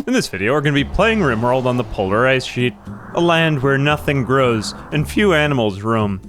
In this video, we're going to be playing Rimworld on the polar ice sheet, a land where nothing grows and few animals roam.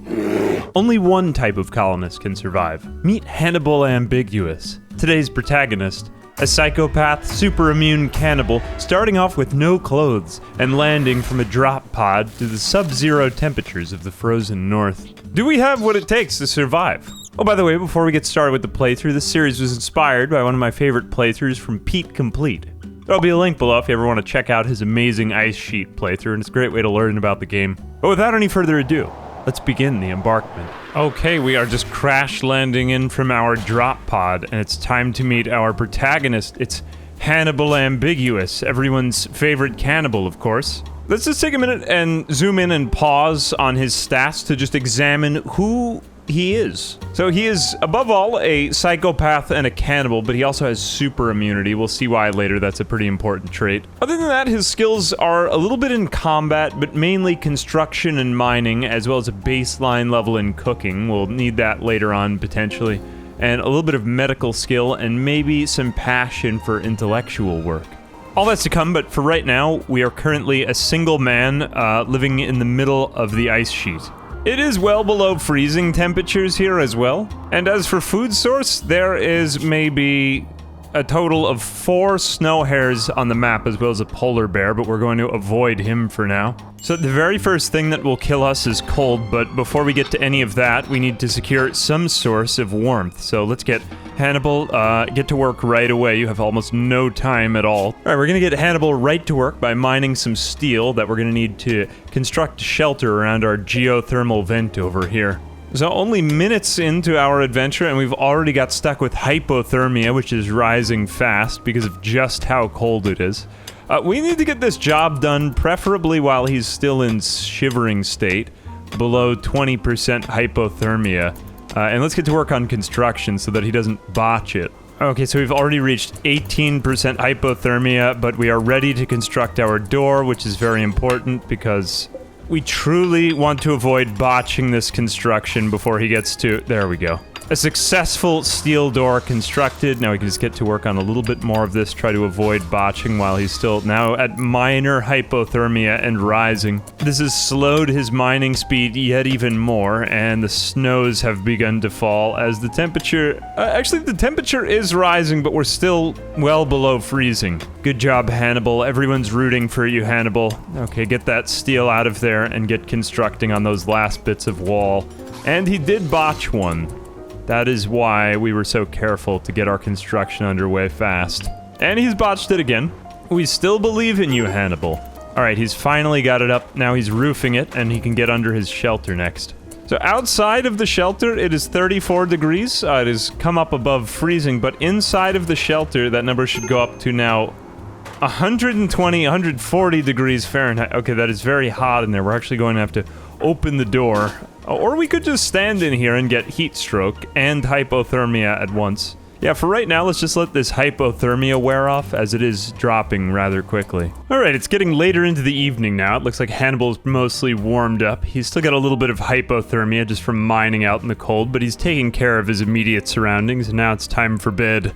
Only one type of colonist can survive. Meet Hannibal Ambiguous, today's protagonist, a psychopath, super immune cannibal, starting off with no clothes and landing from a drop pod to the sub-zero temperatures of the frozen north. Do we have what it takes to survive? Oh, by the way, before we get started with the playthrough, this series was inspired by one of my favorite playthroughs from Pete Complete. There'll be a link below if you ever want to check out his amazing ice sheet playthrough, and it's a great way to learn about the game. But without any further ado, let's begin the embarkment. Okay, we are just crash landing in from our drop pod, and it's time to meet our protagonist. It's Hannibal Ambiguous, everyone's favorite cannibal, of course. Let's just take a minute and zoom in and pause on his stats to just examine who he is. So he is, above all, a psychopath and a cannibal, but he also has super immunity. We'll see why later. That's a pretty important trait. Other than that, his skills are a little bit in combat, but mainly construction and mining, as well as a baseline level in cooking. We'll need that later on, potentially. And a little bit of medical skill, and maybe some passion for intellectual work. All that's to come, but for right now, we are currently a single man living in the middle of the ice sheet. It is well below freezing temperatures here as well. And as for food source, there is maybe a total of 4 snow hares on the map, as well as a polar bear, but we're going to avoid him for now. So the very first thing that will kill us is cold, but before we get to any of that, we need to secure some source of warmth. So let's get Hannibal, get to work right away. You have almost no time at all. Alright, we're gonna get Hannibal right to work by mining some steel that we're gonna need to construct a shelter around our geothermal vent over here. So only minutes into our adventure, and we've already got stuck with hypothermia, which is rising fast because of just how cold it is. We need to get this job done, preferably while he's still in shivering state, below 20% hypothermia. And let's get to work on construction so that he doesn't botch it. Okay, so we've already reached 18% hypothermia, but we are ready to construct our door, which is very important because we truly want to avoid botching this construction before he gets to... There we go. A successful steel door constructed. Now we can just get to work on a little bit more of this, try to avoid botching while he's still now at minor hypothermia and rising. This has slowed his mining speed yet even more, and the snows have begun to fall as the temperature... actually, the temperature is rising, but we're still well below freezing. Good job, Hannibal. Everyone's rooting for you, Hannibal. Okay, get that steel out of there and get constructing on those last bits of wall. And he did botch one. That is why we were so careful to get our construction underway fast. And he's botched it again. We still believe in you, Hannibal. Alright, he's finally got it up. Now he's roofing it, and he can get under his shelter next. So outside of the shelter, it is 34 degrees. It has come up above freezing, but inside of the shelter, that number should go up to now 120, 140 degrees Fahrenheit. Okay, that is very hot in there. We're actually going to have to open the door. Or we could just stand in here and get heat stroke and hypothermia at once. Yeah, for right now, let's just let this hypothermia wear off, as it is dropping rather quickly. Alright, it's getting later into the evening now. It looks like Hannibal's mostly warmed up. He's still got a little bit of hypothermia just from mining out in the cold, but he's taking care of his immediate surroundings, and now it's time for bed.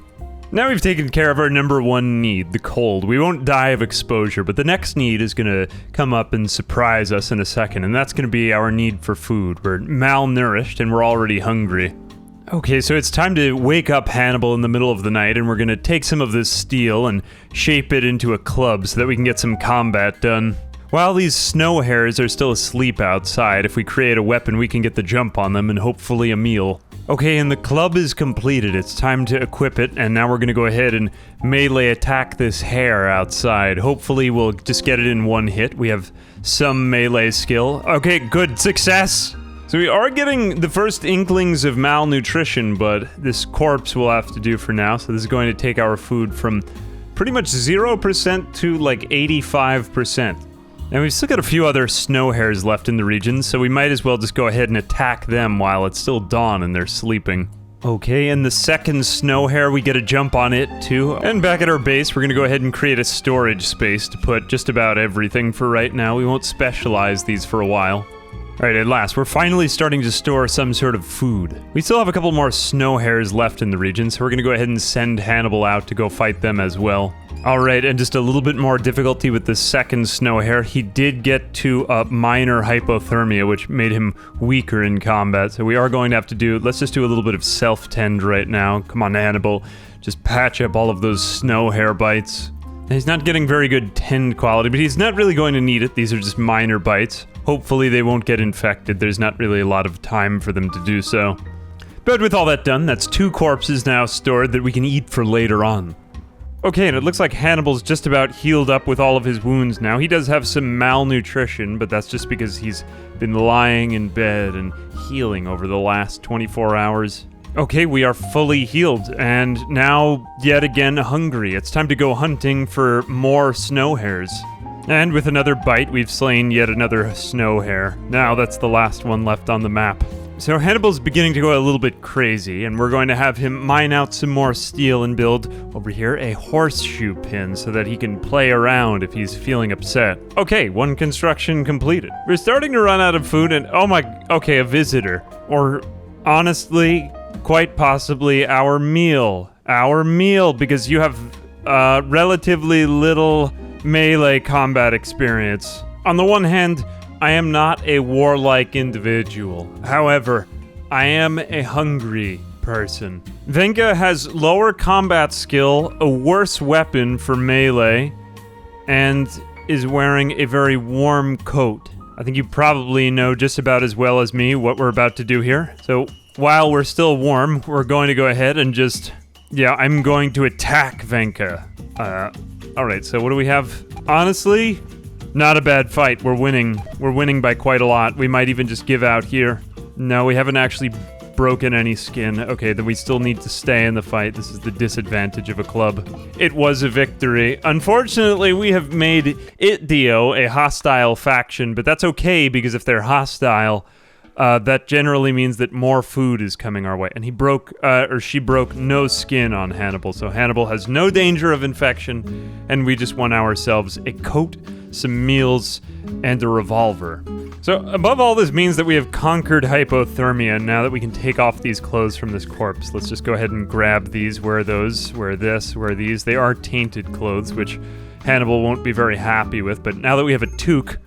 Now we've taken care of our number one need, the cold. We won't die of exposure, but the next need is gonna come up and surprise us in a second, and that's gonna be our need for food. We're malnourished, and we're already hungry. Okay, so it's time to wake up Hannibal in the middle of the night, and we're gonna take some of this steel and shape it into a club so that we can get some combat done. While these snow hares are still asleep outside, if we create a weapon, we can get the jump on them and hopefully a meal. Okay, and the club is completed. It's time to equip it, and now we're gonna go ahead and melee attack this hare outside. Hopefully we'll just get it in one hit. We have some melee skill. Okay, good, success! So we are getting the first inklings of malnutrition, but this corpse will have to do for now, so this is going to take our food from pretty much 0% to like 85%. And we've still got a few other snow hares left in the region, so we might as well just go ahead and attack them while it's still dawn and they're sleeping. Okay, and the second snow hare, we get a jump on it too. And back at our base, we're gonna go ahead and create a storage space to put just about everything for right now. We won't specialize these for a while. Alright, at last, we're finally starting to store some sort of food. We still have a couple more snow hares left in the region, so we're gonna go ahead and send Hannibal out to go fight them as well. Alright, and just a little bit more difficulty with the second snow hare. He did get to minor hypothermia, which made him weaker in combat. So we are going to have to do, let's just do a little bit of self-tend right now. Come on, Hannibal. Just patch up all of those snow hare bites. He's not getting very good tend quality, but he's not really going to need it. These are just minor bites. Hopefully they won't get infected. There's not really a lot of time for them to do so. But with all that done, that's 2 corpses now stored that we can eat for later on. Okay, and it looks like Hannibal's just about healed up with all of his wounds now. He does have some malnutrition, but that's just because he's been lying in bed and healing over the last 24 hours. Okay, we are fully healed, and now, yet again, hungry. It's time to go hunting for more snow hares. And with another bite, we've slain yet another snow hare. Now that's the last one left on the map. So Hannibal's beginning to go a little bit crazy, and we're going to have him mine out some more steel and build, over here, a horseshoe pin so that he can play around if he's feeling upset. Okay, 1 construction completed. We're starting to run out of food and, okay, a visitor. Or, honestly, quite possibly our meal. Our meal, because you have, relatively little melee combat experience. On the one hand, I am not a warlike individual. However, I am a hungry person. Venka has lower combat skill, a worse weapon for melee, and is wearing a very warm coat. I think you probably know just about as well as me what we're about to do here. So while we're still warm, we're going to go ahead and just... yeah, I'm going to attack Venka. Alright, so what do we have? Honestly... not a bad fight. We're winning. We're winning by quite a lot. We might even just give out here. No, we haven't actually broken any skin. Okay, then we still need to stay in the fight. This is the disadvantage of a club. It was a victory. Unfortunately, we have made Itdio a hostile faction, but that's okay because if they're hostile, that generally means that more food is coming our way. And he broke, or she broke no skin on Hannibal, so Hannibal has no danger of infection, and we just won ourselves a coat, some meals, and a revolver. So above all, this means that we have conquered hypothermia. Now that we can take off these clothes from this corpse, let's just go ahead and grab these, wear those, wear this, wear these. They are tainted clothes, which Hannibal won't be very happy with, but now that we have a toque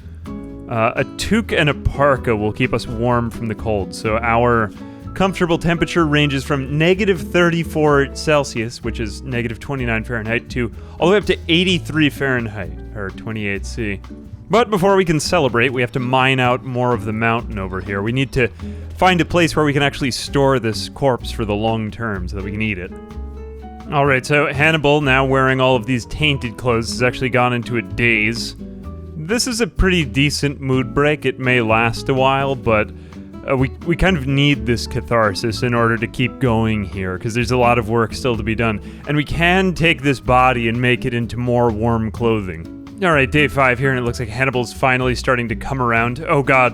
and a parka will keep us warm from the cold. So our comfortable temperature ranges from negative 34 Celsius, which is negative 29 Fahrenheit, to all the way up to 83 Fahrenheit, or 28 C. But before we can celebrate, we have to mine out more of the mountain over here. We need to find a place where we can actually store this corpse for the long term so that we can eat it. Alright, so Hannibal, now wearing all of these tainted clothes, has actually gone into a daze. This is a pretty decent mood break. It may last a while, but we kind of need this catharsis in order to keep going here, because there's a lot of work still to be done. And we can take this body and make it into more warm clothing. Alright, day 5 here, and it looks like Hannibal's finally starting to come around. Oh god.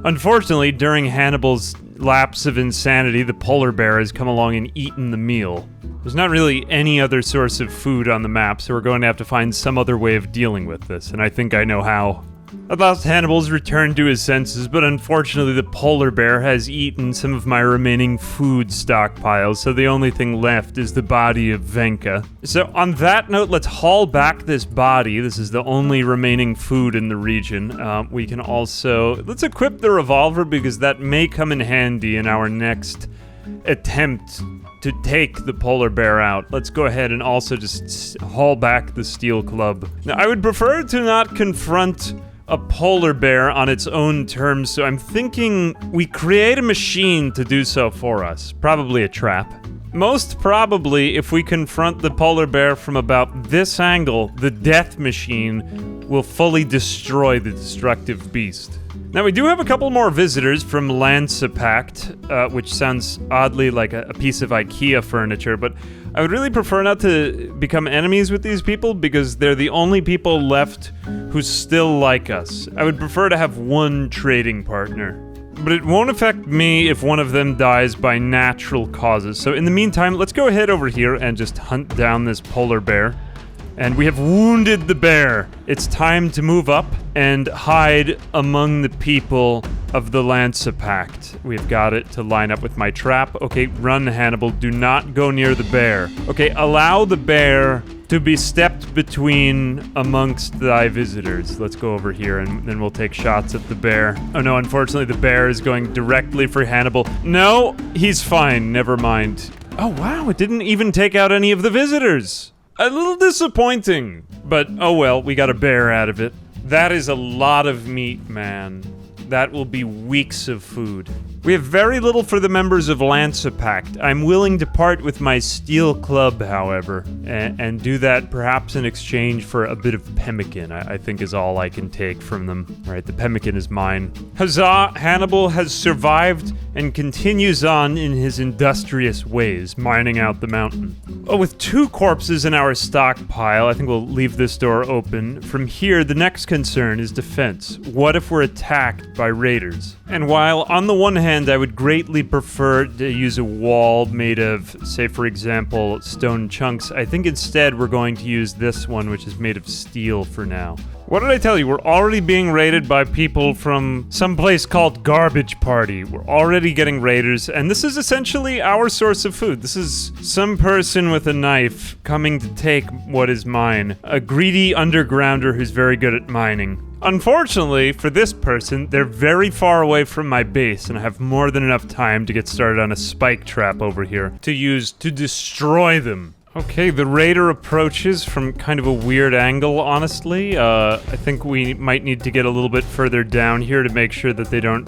Unfortunately, during Hannibal's lapse of insanity, the polar bear has come along and eaten the meal. There's not really any other source of food on the map, so we're going to have to find some other way of dealing with this, and I think I know how. At last, Hannibal's returned to his senses, but unfortunately the polar bear has eaten some of my remaining food stockpiles, so the only thing left is the body of Venka. So on that note, let's haul back this body. This is the only remaining food in the region. We can also... let's equip the revolver, because that may come in handy in our next attempt to take the polar bear out. Let's go ahead and also just haul back the steel club. Now, I would prefer to not confront a polar bear on its own terms, so I'm thinking we create a machine to do so for us. Probably a trap. Most probably, if we confront the polar bear from about this angle, the death machine will fully destroy the destructive beast. Now, we do have a couple more visitors from Lancepact, which sounds oddly like a piece of IKEA furniture, but I would really prefer not to become enemies with these people because they're the only people left who still like us. I would prefer to have one trading partner. But it won't affect me if one of them dies by natural causes. So in the meantime, let's go ahead over here and just hunt down this polar bear. And we have wounded the bear. It's time to move up and hide among the people of the Lanza Pact. We've got it to line up with my trap. Okay, run, Hannibal. Do not go near the bear. Okay, allow the bear to be stepped between amongst thy visitors. Let's go over here and then we'll take shots at the bear. Oh no, unfortunately the bear is going directly for Hannibal. No, he's fine. Never mind. Oh wow, it didn't even take out any of the visitors. A little disappointing, but oh well, we got a bear out of it. That is a lot of meat, man. That will be weeks of food. We have very little for the members of Lanza Pact. I'm willing to part with my steel club, however, and do that perhaps in exchange for a bit of pemmican, I think is all I can take from them. All right, the pemmican is mine. Huzzah! Hannibal has survived and continues on in his industrious ways, mining out the mountain. Oh, with 2 corpses in our stockpile, I think we'll leave this door open. From here, the next concern is defense. What if we're attacked by raiders? And while on the one hand, I would greatly prefer to use a wall made of, say for example, stone chunks, I think instead we're going to use this one, which is made of steel for now. What did I tell you? We're already being raided by people from some place called Garbage Party. We're already getting raiders, and this is essentially our source of food. This is some person with a knife coming to take what is mine. A greedy undergrounder who's very good at mining. Unfortunately, for this person, they're very far away from my base, and I have more than enough time to get started on a spike trap over here to use to destroy them. Okay, the raider approaches from kind of a weird angle, honestly. I think we might need to get a little bit further down here to make sure that they don't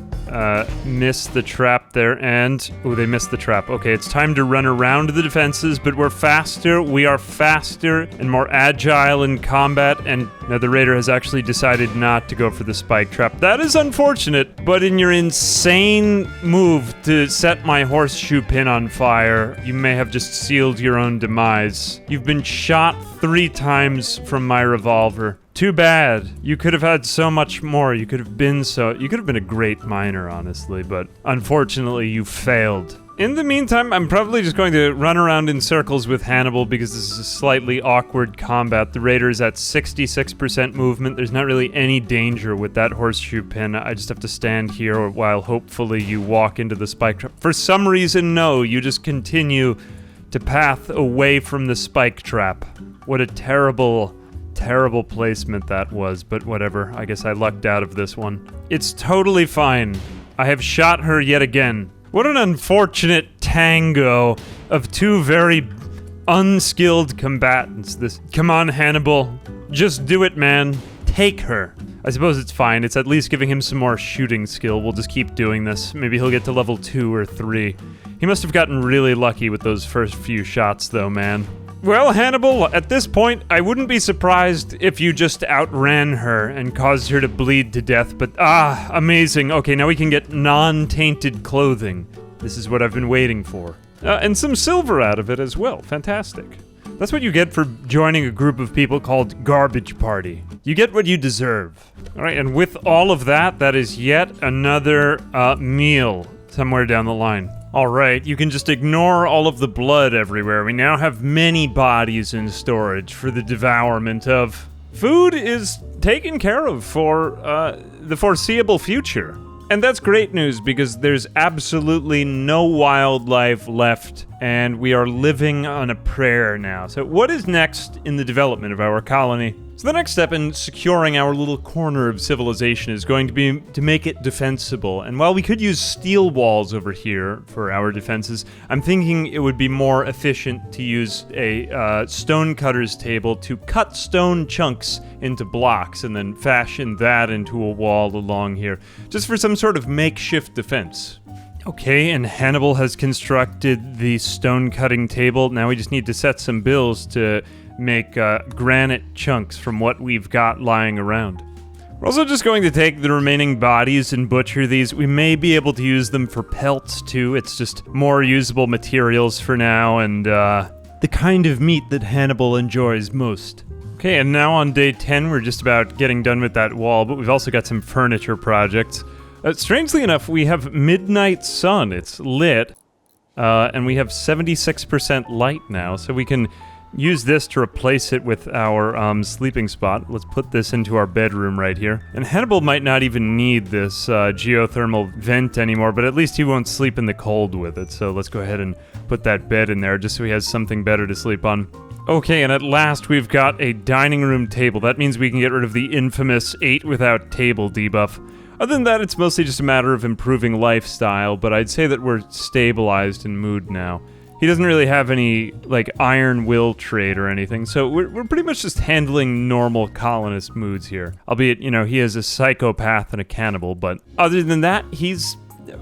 miss the trap there, and... oh, they missed the trap. Okay, it's time to run around the defenses, but we're faster. We are faster and more agile in combat, and now the raider has actually decided not to go for the spike trap. That is unfortunate, but in your insane move to set my horseshoe pin on fire, you may have just sealed your own demise. You've been shot 3 times from my revolver. Too bad. You could have had so much more. You could have been a great miner, honestly, but unfortunately you failed. In the meantime, I'm probably just going to run around in circles with Hannibal because this is a slightly awkward combat. The raider is at 66% movement. There's not really any danger with that horseshoe pin. I just have to stand here while hopefully you walk into the spike trap. For some reason, no, you just continue to path away from the spike trap. What a terrible placement that was, but whatever. I guess I lucked out of this one. It's totally fine. I have shot her yet again. What an unfortunate tango of 2 very unskilled combatants. Come on, Hannibal. Just do it, man. Take her. I suppose it's fine. It's at least giving him some more shooting skill. We'll just keep doing this. Maybe he'll get to level 2 or 3. He must have gotten really lucky with those first few shots, though, man. Well, Hannibal, at this point, I wouldn't be surprised if you just outran her and caused her to bleed to death, but amazing. Okay, now we can get non-tainted clothing. This is what I've been waiting for. And some silver out of it as well. Fantastic. That's what you get for joining a group of people called Garbage Party. You get what you deserve. Alright, and with all of that, that is yet another meal somewhere down the line. Alright, you can just ignore all of the blood everywhere. We now have many bodies in storage for the devourment of. Food is taken care of for the foreseeable future. And that's great news because there's absolutely no wildlife left and we are living on a prayer now. So what is next in the development of our colony? So the next step in securing our little corner of civilization is going to be to make it defensible. And while we could use steel walls over here for our defenses, I'm thinking it would be more efficient to use a stone cutter's table to cut stone chunks into blocks and then fashion that into a wall along here, just for some sort of makeshift defense. Okay, and Hannibal has constructed the stone cutting table. Now we just need to set some bills to make granite chunks from what we've got lying around. We're also just going to take the remaining bodies and butcher these. We may be able to use them for pelts too. It's just more usable materials for now and the kind of meat that Hannibal enjoys most. Okay, and now on day 10 we're just about getting done with that wall, but we've also got some furniture projects. Strangely enough, we have midnight sun. It's lit, and we have 76% light now, so we can use this to replace it with our sleeping spot. Let's put this into our bedroom right here. And Hannibal might not even need this geothermal vent anymore, but at least he won't sleep in the cold with it. So let's go ahead and put that bed in there just so he has something better to sleep on. Okay, and at last we've got a dining room table. That means we can get rid of the infamous 8 without table debuff. Other than that, it's mostly just a matter of improving lifestyle, but I'd say that we're stabilized in mood now. He doesn't really have any, like, iron will trait or anything, so we're pretty much just handling normal colonist moods here. Albeit, you know, he is a psychopath and a cannibal, but other than that, he's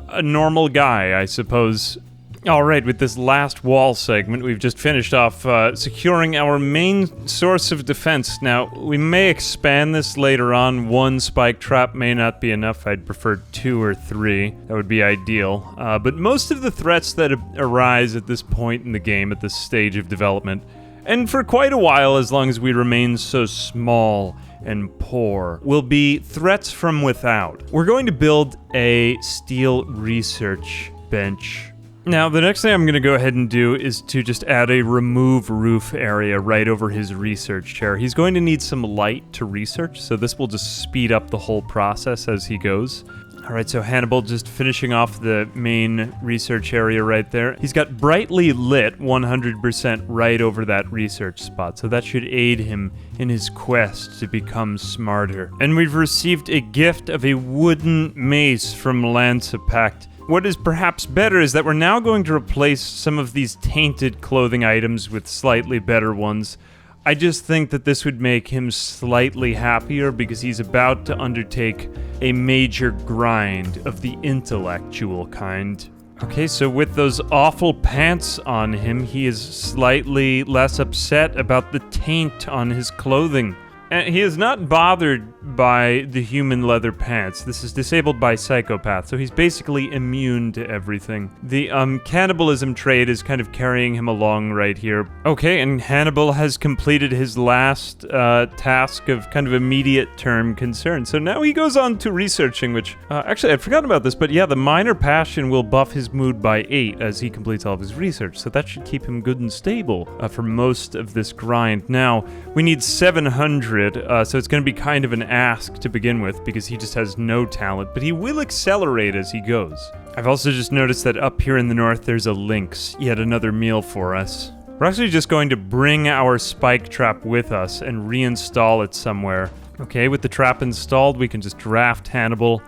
a normal guy, I suppose. Alright, with this last wall segment, we've just finished off securing our main source of defense. Now, we may expand this later on. 1 spike trap may not be enough. I'd prefer 2 or 3. That would be ideal. But most of the threats that arise at this point in the game, at this stage of development, and for quite a while, as long as we remain so small and poor, will be threats from without. We're going to build a steel research bench. Now, the next thing I'm going to go ahead and do is to just add a remove roof area right over his research chair. He's going to need some light to research, so this will just speed up the whole process as he goes. Alright, so Hannibal just finishing off the main research area right there. He's got brightly lit 100% right over that research spot, so that should aid him in his quest to become smarter. And we've received a gift of a wooden mace from Lance Pact. What is perhaps better is that we're now going to replace some of these tainted clothing items with slightly better ones. I just think that this would make him slightly happier because he's about to undertake a major grind of the intellectual kind. Okay, so with those awful pants on him, he is slightly less upset about the taint on his clothing. And he is not bothered by the human leather pants. This is disabled by psychopath, so he's basically immune to everything. The cannibalism trait is kind of carrying him along right here. Okay, and Hannibal has completed his last task of kind of immediate term concern. So now he goes on to researching, which actually I'd forgotten about this, but yeah, the minor passion will buff his mood by 8 as he completes all of his research. So that should keep him good and stable for most of this grind. Now, we need 700. So it's going to be kind of an ask to begin with because he just has no talent, but he will accelerate as he goes. I've also just noticed that up here in the north there's a lynx, yet another meal for us. We're actually just going to bring our spike trap with us and reinstall it somewhere. Okay, with the trap installed, we can just draft Hannibal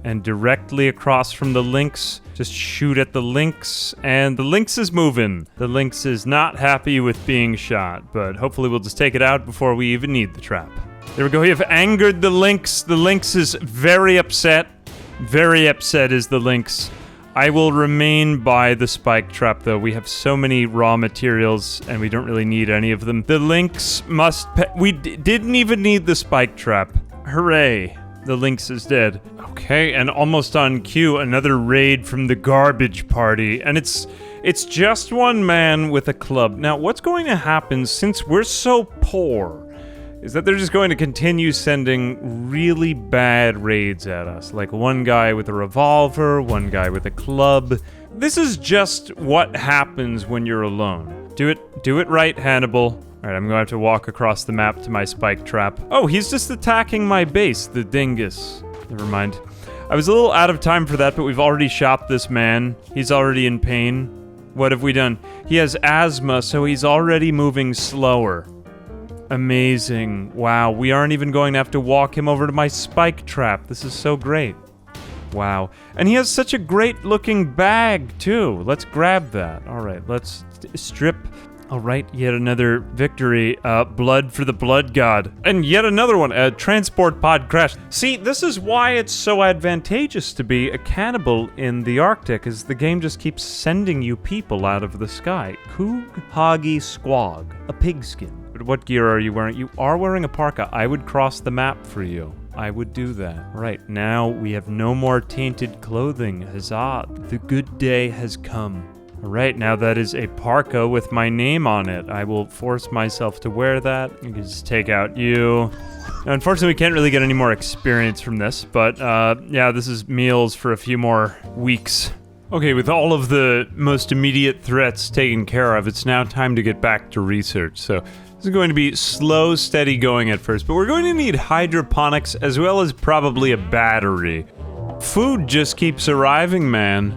and directly across from the lynx, just shoot at the lynx, and the lynx is moving. The lynx is not happy with being shot, but hopefully we'll just take it out before we even need the trap. There we go, we have angered the lynx. The lynx is very upset. Very upset is the lynx. I will remain by the spike trap, though. We have so many raw materials, and we don't really need any of them. The lynx must we didn't even need the spike trap. Hooray. The lynx is dead. Okay, and almost on cue, another raid from the garbage party. And it's just one man with a club. Now, what's going to happen since we're so poor is that they're just going to continue sending really bad raids at us. Like one guy with a revolver, one guy with a club. This is just what happens when you're alone. Do it right, Hannibal. Alright, I'm going to have to walk across the map to my spike trap. Oh, he's just attacking my base, the dingus. Never mind. I was a little out of time for that, but we've already shot this man. He's already in pain. What have we done? He has asthma, so he's already moving slower. Amazing. Wow, we aren't even going to have to walk him over to my spike trap. This is so great. Wow. And he has such a great looking bag, too. Let's grab that. Alright, let's strip. Alright, yet another victory. Blood for the blood god. And yet another one. A transport pod crashed. See, this is why it's so advantageous to be a cannibal in the Arctic, is the game just keeps sending you people out of the sky. Coog Hoggy Squog. A pigskin. But what gear are you wearing? You are wearing a parka. I would cross the map for you. I would do that. Right, now we have no more tainted clothing. Huzzah, the good day has come. Alright, now that is a parka with my name on it. I will force myself to wear that. You can just take out you. Now, unfortunately, we can't really get any more experience from this, but yeah, this is meals for a few more weeks. Okay, with all of the most immediate threats taken care of, it's now time to get back to research. So this is going to be slow, steady going at first, but we're going to need hydroponics as well as probably a battery. Food just keeps arriving, man.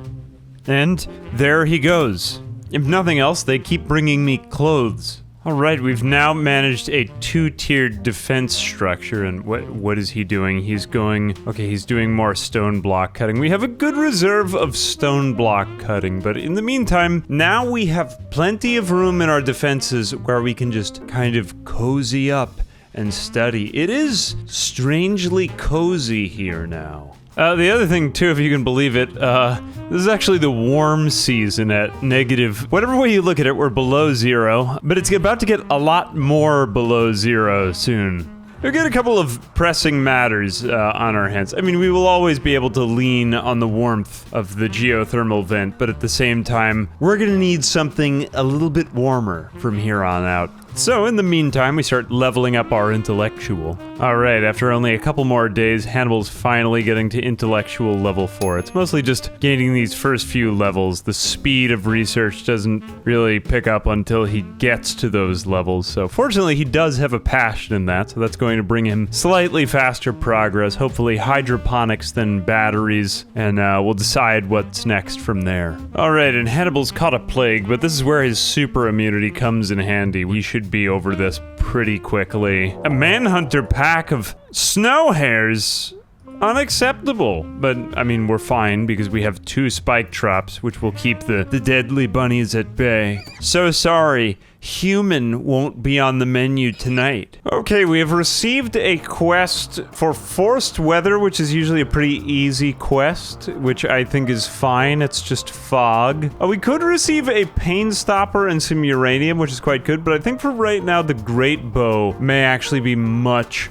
And there he goes. If nothing else, they keep bringing me clothes. Alright, we've now managed a 2-tiered defense structure, and what is he doing? He's doing more stone block cutting. We have a good reserve of stone block cutting, but in the meantime, now we have plenty of room in our defenses where we can just kind of cozy up and study. It is strangely cozy here now. The other thing, too, if you can believe it, this is actually the warm season at negative. Whatever way you look at it, we're below 0, but it's about to get a lot more below 0 soon. We've got a couple of pressing matters on our hands. I mean, we will always be able to lean on the warmth of the geothermal vent, but at the same time, we're gonna need something a little bit warmer from here on out. So in the meantime, we start leveling up our intellectual. Alright, after only a couple more days, Hannibal's finally getting to intellectual level 4. It's mostly just gaining these first few levels. The speed of research doesn't really pick up until he gets to those levels. So fortunately, he does have a passion in that, so that's going to bring him slightly faster progress. Hopefully hydroponics, then batteries, and we'll decide what's next from there. Alright, and Hannibal's caught a plague, but this is where his super immunity comes in handy. We should be over this pretty quickly. A manhunter pack of snow hares? Unacceptable. But, I mean, we're fine because we have 2 spike traps, which will keep the deadly bunnies at bay. So sorry, human won't be on the menu tonight. Okay, we have received a quest for forced weather, which is usually a pretty easy quest, which I think is fine. It's just fog. We could receive a pain stopper and some uranium, which is quite good, but I think for right now, the great bow may actually be much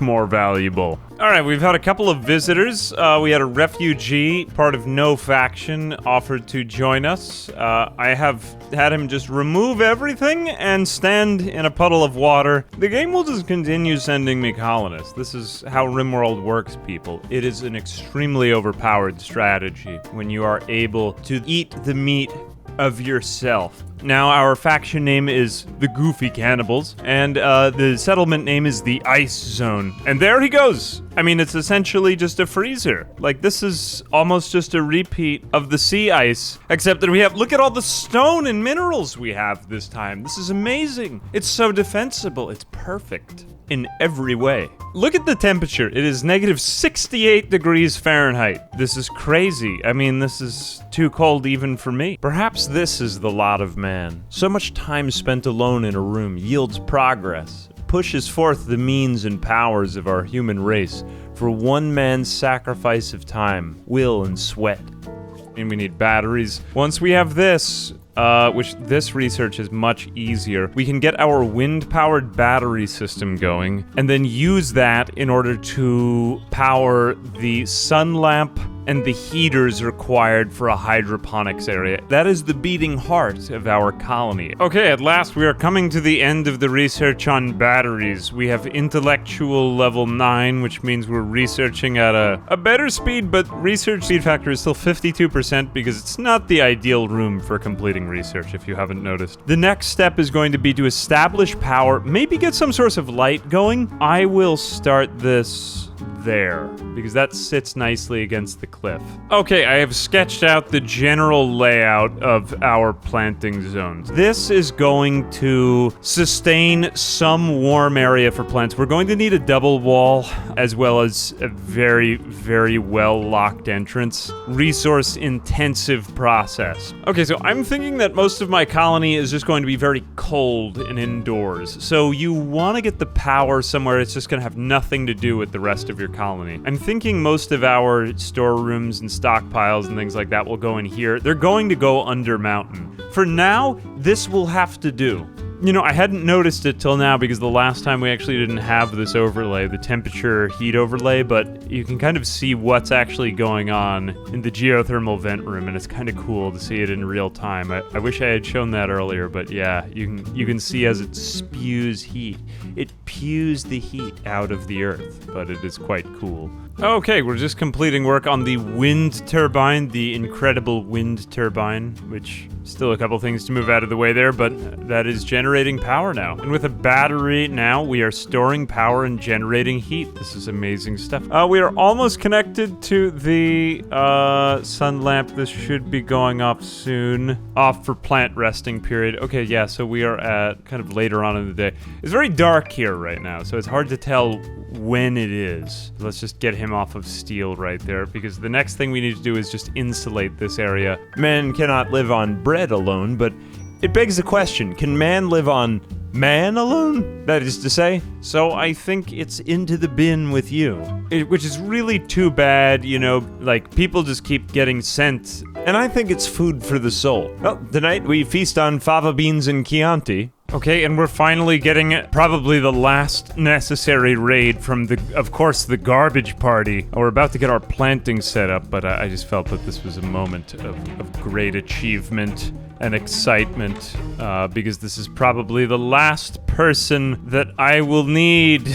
more valuable. Alright, we've had a couple of visitors. We had a refugee, part of no faction, offered to join us. I have had him just remove everything and stand in a puddle of water. The game will just continue sending me colonists. This is how Rimworld works, people. It is an extremely overpowered strategy when you are able to eat the meat of yourself. Now, our faction name is the Goofy Cannibals, and the settlement name is the Ice Zone. And there he goes! I mean, it's essentially just a freezer. Like, this is almost just a repeat of the sea ice, except that we have, look at all the stone and minerals we have this time. This is amazing. It's so defensible. It's perfect in every way. Look at the temperature. It is negative 68 degrees Fahrenheit. This is crazy. I mean, this is too cold even for me. Perhaps this is the lot of man. So much time spent alone in a room yields progress, pushes forth the means and powers of our human race for one man's sacrifice of time, will, and sweat. And we need batteries. Once we have this, which this research is much easier, we can get our wind-powered battery system going, and then use that in order to power the sun lamp and the heaters required for a hydroponics area. That is the beating heart of our colony. Okay, at last we are coming to the end of the research on batteries. We have intellectual level 9, which means we're researching at a better speed, but research speed factor is still 52% because it's not the ideal room for completing research, if you haven't noticed. The next step is going to be to establish power, maybe get some source of light going. I will start this there, because that sits nicely against the cliff. Okay, I have sketched out the general layout of our planting zones. This is going to sustain some warm area for plants. We're going to need a double wall, as well as a very well-locked entrance. Resource-intensive process. Okay, so I'm thinking that most of my colony is just going to be very cold and indoors. So you want to get the power somewhere it's just going to have nothing to do with the rest of your colony. I'm thinking most of our storerooms and stockpiles and things like that will go in here. They're going to go under mountain. For now, this will have to do. You know, I hadn't noticed it till now because the last time we actually didn't have this overlay, the temperature heat overlay, but you can kind of see what's actually going on in the geothermal vent room, and it's kind of cool to see it in real time. I wish I had shown that earlier, but yeah, you can see as it spews heat. It pews the heat out of the earth, but it is quite cool. Okay, we're just completing work on the wind turbine, the incredible wind turbine, which still a couple things to move out of the way there, but that is generating power now. And with a battery now, we are storing power and generating heat. This is amazing stuff. We are almost connected to the sun lamp. This should be going off soon. Off for plant resting period. Okay, yeah, so we are at kind of later on in the day. It's very dark here right now, so it's hard to tell when it is. Let's just get him off of steel right there, because the next thing we need to do is just insulate this area. Man cannot live on bread alone, but it begs the question, can man live on man alone? That is to say. So I think it's into the bin with you. Which is really too bad, you know, like people just keep getting sent. And I think it's food for the soul. Well, tonight we feast on fava beans and Chianti. Okay, and we're finally getting probably the last necessary raid from of course, the garbage party. We're about to get our planting set up, but I just felt that this was a moment of great achievement and excitement, because this is probably the last person that I will need.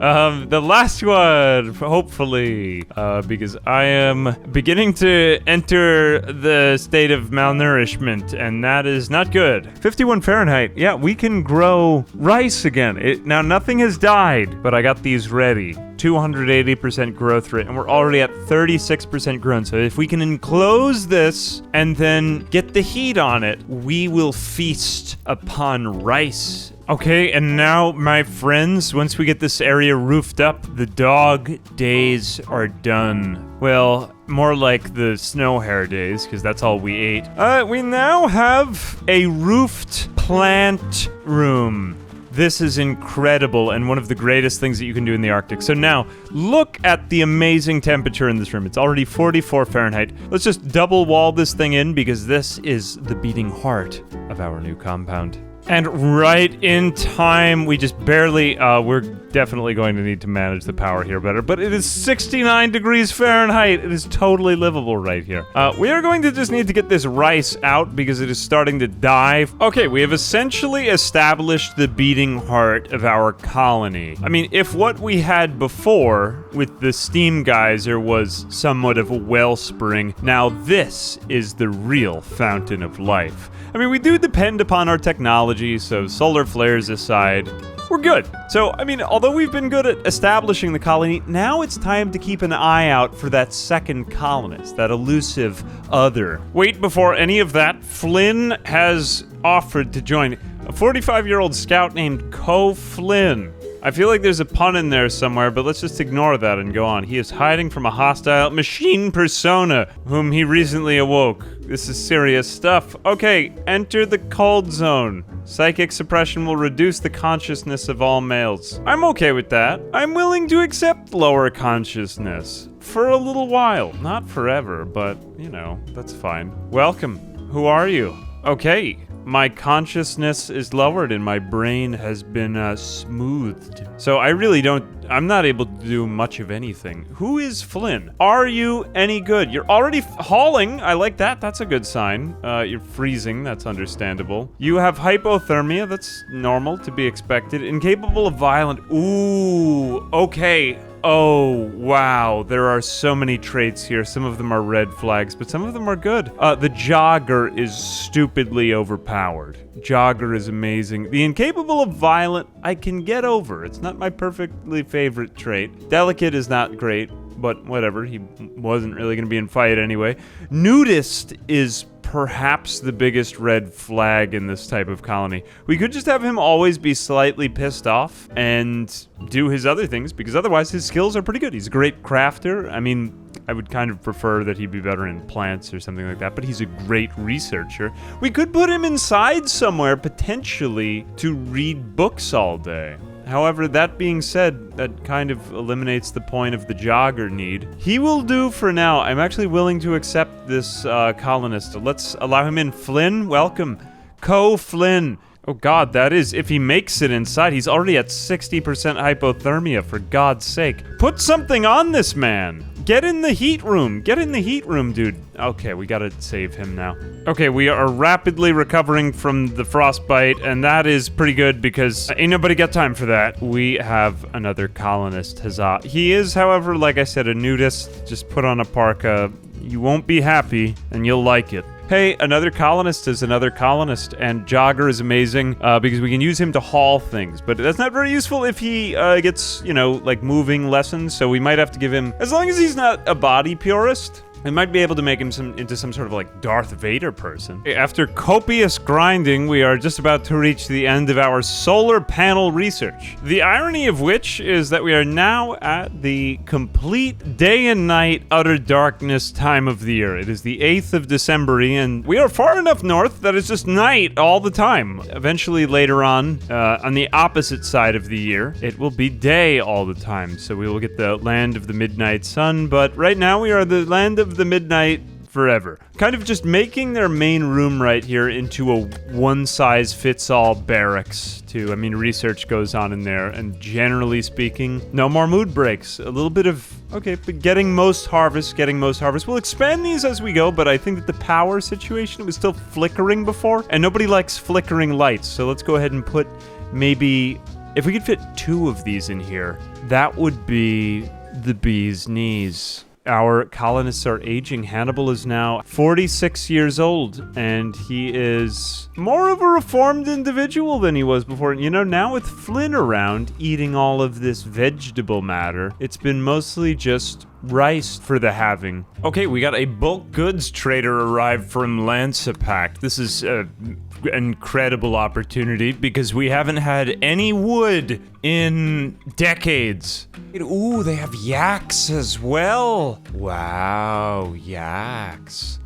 The last one, hopefully, because I am beginning to enter the state of malnourishment, and that is not good. 51 Fahrenheit, yeah, we can grow rice again. Now, nothing has died, but I got these ready. 280% growth rate, and we're already at 36% grown. So if we can enclose this and then get the heat on it, we will feast upon rice. Okay, and now, my friends, once we get this area roofed up, the dog days are done. Well, more like the snow hair days, because that's all we ate. We now have a roofed plant room. This is incredible and one of the greatest things that you can do in the Arctic. So now, look at the amazing temperature in this room. It's already 44 Fahrenheit. Let's just double wall this thing in because this is the beating heart of our new compound. And right in time, we just barely, we're definitely going to need to manage the power here better, but it is 69 degrees Fahrenheit. It is totally livable right here. We are going to just need to get this rice out because it is starting to die. Okay, we have essentially established the beating heart of our colony. I mean, if what we had before with the steam geyser was somewhat of a wellspring, now this is the real fountain of life. I mean, we do depend upon our technology, so solar flares aside, we're good. So, I mean, although we've been good at establishing the colony, now it's time to keep an eye out for that second colonist, that elusive other. Wait, before any of that, Flynn has offered to join. A 45-year-old scout named Flynn. I feel like there's a pun in there somewhere, but let's just ignore that and go on. He is hiding from a hostile machine persona, whom he recently awoke. This is serious stuff. Okay, enter the cold zone. Psychic suppression will reduce the consciousness of all males. I'm okay with that. I'm willing to accept lower consciousness. For a little while. Not forever, but, you know, that's fine. Welcome. Who are you? Okay. My consciousness is lowered and my brain has been smoothed. So I'm not able to do much of anything. Who is Flynn? Are you any good? You're already hauling. I like that. That's a good sign. You're freezing. That's understandable. You have hypothermia. That's normal to be expected. Incapable of violent. Ooh, okay. Oh, wow. There are so many traits here. Some of them are red flags, but some of them are good. The jogger is stupidly overpowered. Jogger is amazing. The incapable of violent, I can get over. It's not my perfectly favorite trait. Delicate is not great, but whatever. He wasn't really going to be in fight anyway. Nudist is perhaps the biggest red flag in this type of colony. We could just have him always be slightly pissed off and do his other things, because otherwise his skills are pretty good. He's a great crafter. I mean, I would kind of prefer that he be better in plants or something like that, but he's a great researcher. We could put him inside somewhere, potentially, to read books all day. However, that being said, that kind of eliminates the point of the jogger need. He will do for now. I'm actually willing to accept this colonist. Let's allow him in. Flynn, welcome. Flynn. Oh god, that is, if he makes it inside, he's already at 60% hypothermia, for God's sake. Put something on this man! Get in the heat room! Get in the heat room, dude. Okay, we gotta save him now. Okay, we are rapidly recovering from the frostbite, and that is pretty good because ain't nobody got time for that. We have another colonist, huzzah. He is, however, like I said, a nudist. Just put on a parka. You won't be happy, and you'll like it. Hey, another colonist is another colonist, and Jogger is amazing because we can use him to haul things, but that's not very useful if he gets, you know, like moving lessons, so we might have to give him, as long as he's not a body purist, we might be able to make him into some sort of like Darth Vader person. After copious grinding, we are just about to reach the end of our solar panel research. The irony of which is that we are now at the complete day and night utter darkness time of the year. It is the 8th of December, and we are far enough north that it's just night all the time. Eventually later on the opposite side of the year, it will be day all the time. So we will get the land of the midnight sun, but right now we are the land of the midnight forever. Kind of just making their main room right here into a one-size-fits-all barracks too. I mean, research goes on in there, and generally speaking, no more mood breaks. A little bit of, okay, but getting most harvest. We'll expand these as we go, but I think that the power situation was still flickering before, and nobody likes flickering lights, so let's go ahead and put maybe, if we could fit 2 of these in here, that would be the bee's knees. Our colonists are aging. Hannibal is now 46 years old, and he is more of a reformed individual than he was before. You know, now with Flynn around eating all of this vegetable matter, it's been mostly just rice for the having. Okay, we got a bulk goods trader arrived from Lancepact. This is an incredible opportunity because we haven't had any wood in decades. Ooh, they have yaks as well. Wow, yaks.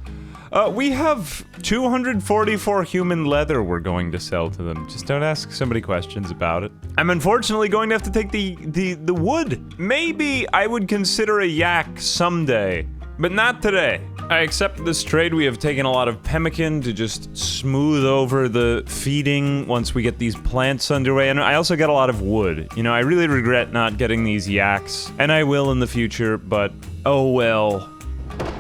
We have 244 human leather we're going to sell to them. Just don't ask somebody questions about it. I'm unfortunately going to have to take the wood. Maybe I would consider a yak someday, but not today. I accept this trade. We have taken a lot of pemmican to just smooth over the feeding once we get these plants underway, and I also got a lot of wood. You know, I really regret not getting these yaks, and I will in the future, but oh well.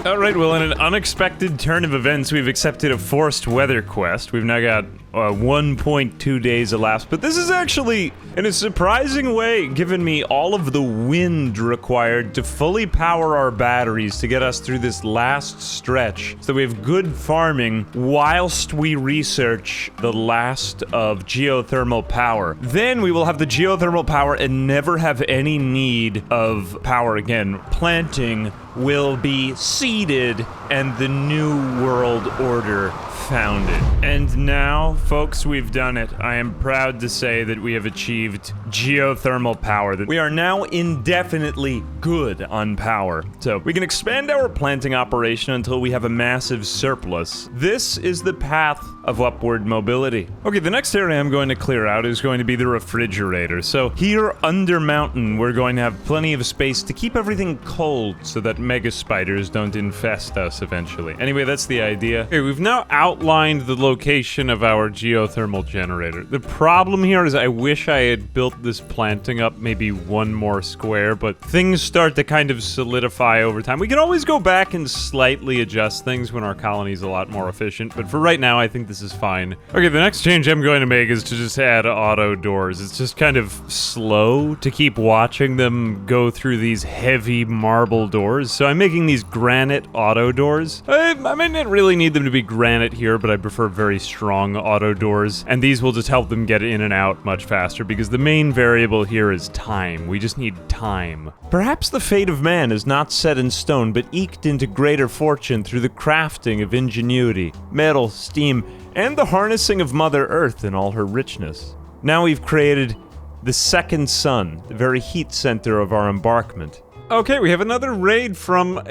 Alright, well, in an unexpected turn of events, we've accepted a forced weather quest. We've now got 1.2 days elapsed, but this is actually, in a surprising way, given me all of the wind required to fully power our batteries to get us through this last stretch, so that we have good farming whilst we research the last of geothermal power. Then we will have the geothermal power and never have any need of power again. Planting will be seeded and the new world order founded. And now, folks, we've done it. I am proud to say that we have achieved geothermal power, that we are now indefinitely good on power. So we can expand our planting operation until we have a massive surplus. This is the path of upward mobility. Okay, the next area I'm going to clear out is going to be the refrigerator. So here under mountain, we're going to have plenty of space to keep everything cold so that mega spiders don't infest us eventually. Anyway, that's the idea. Okay, we've now outlined the location of our geothermal generator. The problem here is I wish I had built this planting up maybe one more square, but things start to kind of solidify over time. We can always go back and slightly adjust things when our colony's a lot more efficient, but for right now, I think this is fine. Okay, the next change I'm going to make is to just add auto doors. It's just kind of slow to keep watching them go through these heavy marble doors, so I'm making these granite auto doors. I might not really need them to be granite here, but I prefer very strong auto doors, and these will just help them get in and out much faster because the main variable here is time. We just need time. Perhaps the fate of man is not set in stone, but eked into greater fortune through the crafting of ingenuity, metal, steam, and the harnessing of Mother Earth in all her richness. Now we've created the second sun, the very heat center of our embarkment. Okay, we have another raid from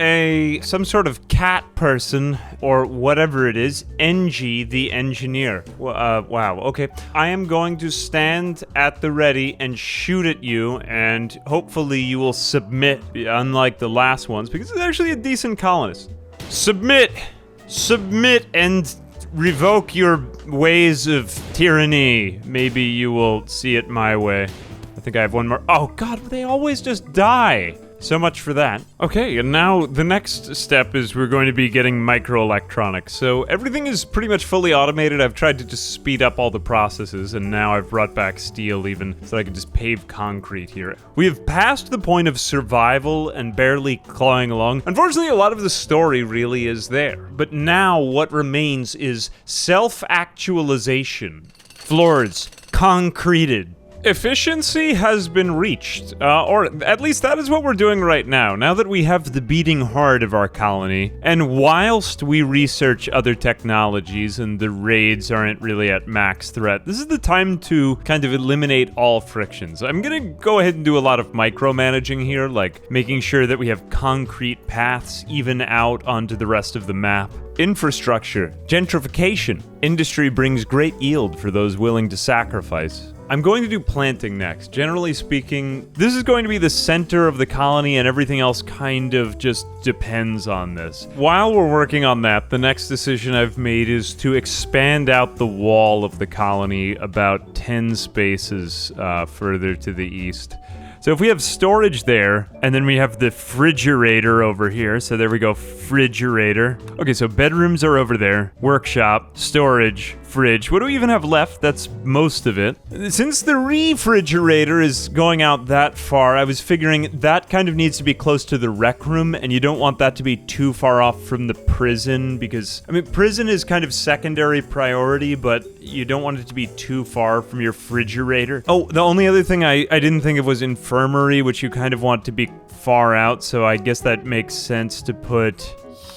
some sort of cat person, or whatever it is, NG the engineer. Wow, okay. I am going to stand at the ready and shoot at you, and hopefully you will submit, unlike the last ones, because it's actually a decent colonist. Submit, and revoke your ways of tyranny, maybe you will see it my way. I think I have one more. Oh god, they always just die. So much for that. Okay, and now the next step is we're going to be getting microelectronics. So everything is pretty much fully automated. I've tried to just speed up all the processes, and now I've brought back steel even so I can just pave concrete here. We have passed the point of survival and barely clawing along. Unfortunately, a lot of the story really is there. But now what remains is self-actualization. Floors concreted. Efficiency has been reached, or at least that is what we're doing right now that we have the beating heart of our colony, and whilst we research other technologies and the raids aren't really at max threat, this is the time to kind of eliminate all frictions. I'm gonna go ahead and do a lot of micromanaging here, like making sure that we have concrete paths even out onto the rest of the map. Infrastructure, gentrification. Industry brings great yield for those willing to sacrifice. I'm going to do planting next. Generally speaking, this is going to be the center of the colony and everything else kind of just depends on this. While we're working on that, the next decision I've made is to expand out the wall of the colony about 10 spaces further to the east. So if we have storage there, and then we have the refrigerator over here, so there we go, refrigerator. Okay, so bedrooms are over there, workshop, storage, fridge. What do we even have left? That's most of it. Since the refrigerator is going out that far, I was figuring that kind of needs to be close to the rec room, and you don't want that to be too far off from the prison, because, I mean, prison is kind of secondary priority, but you don't want it to be too far from your refrigerator. Oh, the only other thing I didn't think of was infirmary, which you kind of want to be far out, so I guess that makes sense to put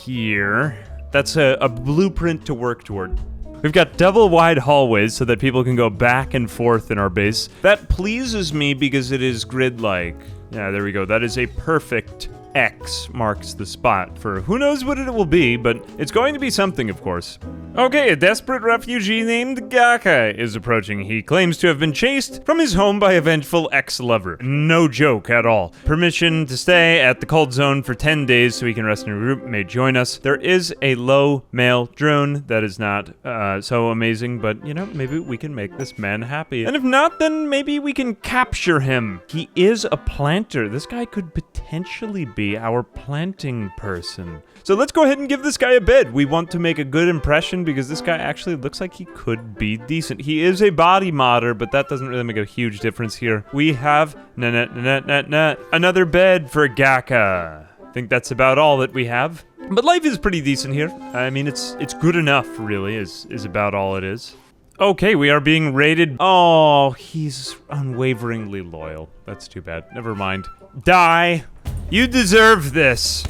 here. That's a blueprint to work toward. We've got double wide hallways so that people can go back and forth in our base. That pleases me because it is grid-like. Yeah, there we go. That is a perfect X marks the spot for who knows what it will be, but it's going to be something, of course. Okay, a desperate refugee named Gaka is approaching. He claims to have been chased from his home by a vengeful ex-lover. No joke at all. Permission to stay at the cold zone for 10 days so he can rest and regroup. May join us. There is a low male drone. That is not so amazing, but, you know, maybe we can make this man happy. And if not, then maybe we can capture him. He is a planter. This guy could potentially be our planting person. So let's go ahead and give this guy a bed. We want to make a good impression because this guy actually looks like he could be decent. He is a body modder, but that doesn't really make a huge difference here. We have another bed for Gaka. I think that's about all that we have. But life is pretty decent here. I mean, it's good enough, really, is about all it is. Okay, we are being raided. Oh, he's unwaveringly loyal. That's too bad. Never mind. Die. You deserve this.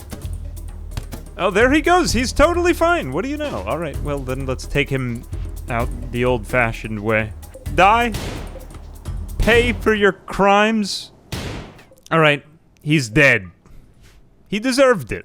Oh, there he goes. He's totally fine. What do you know? All right, well, then let's take him out the old-fashioned way. Die. Pay for your crimes. All right, he's dead. He deserved it.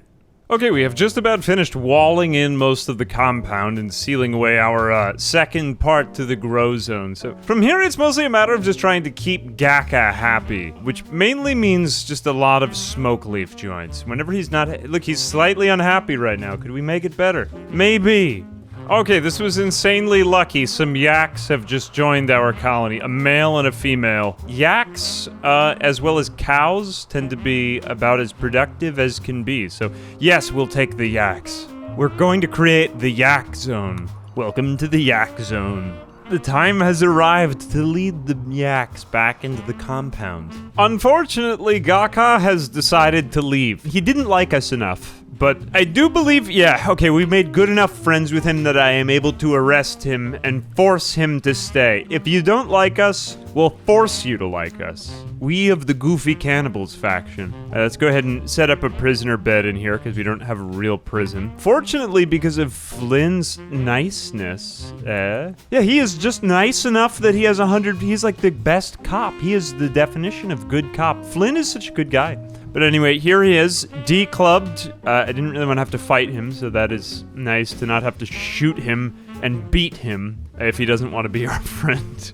Okay, we have just about finished walling in most of the compound and sealing away our second part to the grow zone. So from here, it's mostly a matter of just trying to keep Gaka happy, which mainly means just a lot of smoke leaf joints. Whenever he's not, look, he's slightly unhappy right now. Could we make it better? Maybe. Okay, this was insanely lucky. Some yaks have just joined our colony, a male and a female. Yaks, as well as cows, tend to be about as productive as can be. So, yes, we'll take the yaks. We're going to create the yak zone. Welcome to the yak zone. The time has arrived to lead the yaks back into the compound. Unfortunately, Gaka has decided to leave. He didn't like us enough. But I do believe, yeah, okay, we've made good enough friends with him that I am able to arrest him and force him to stay. If you don't like us, we'll force you to like us. We of the Goofy Cannibals faction. Let's go ahead and set up a prisoner bed in here because we don't have a real prison. Fortunately, because of Flynn's niceness, yeah, he is just nice enough that he has 100, he's like the best cop. He is the definition of good cop. Flynn is such a good guy. But anyway, here he is, declubbed. I didn't really want to have to fight him, so that is nice to not have to shoot him and beat him if he doesn't want to be our friend.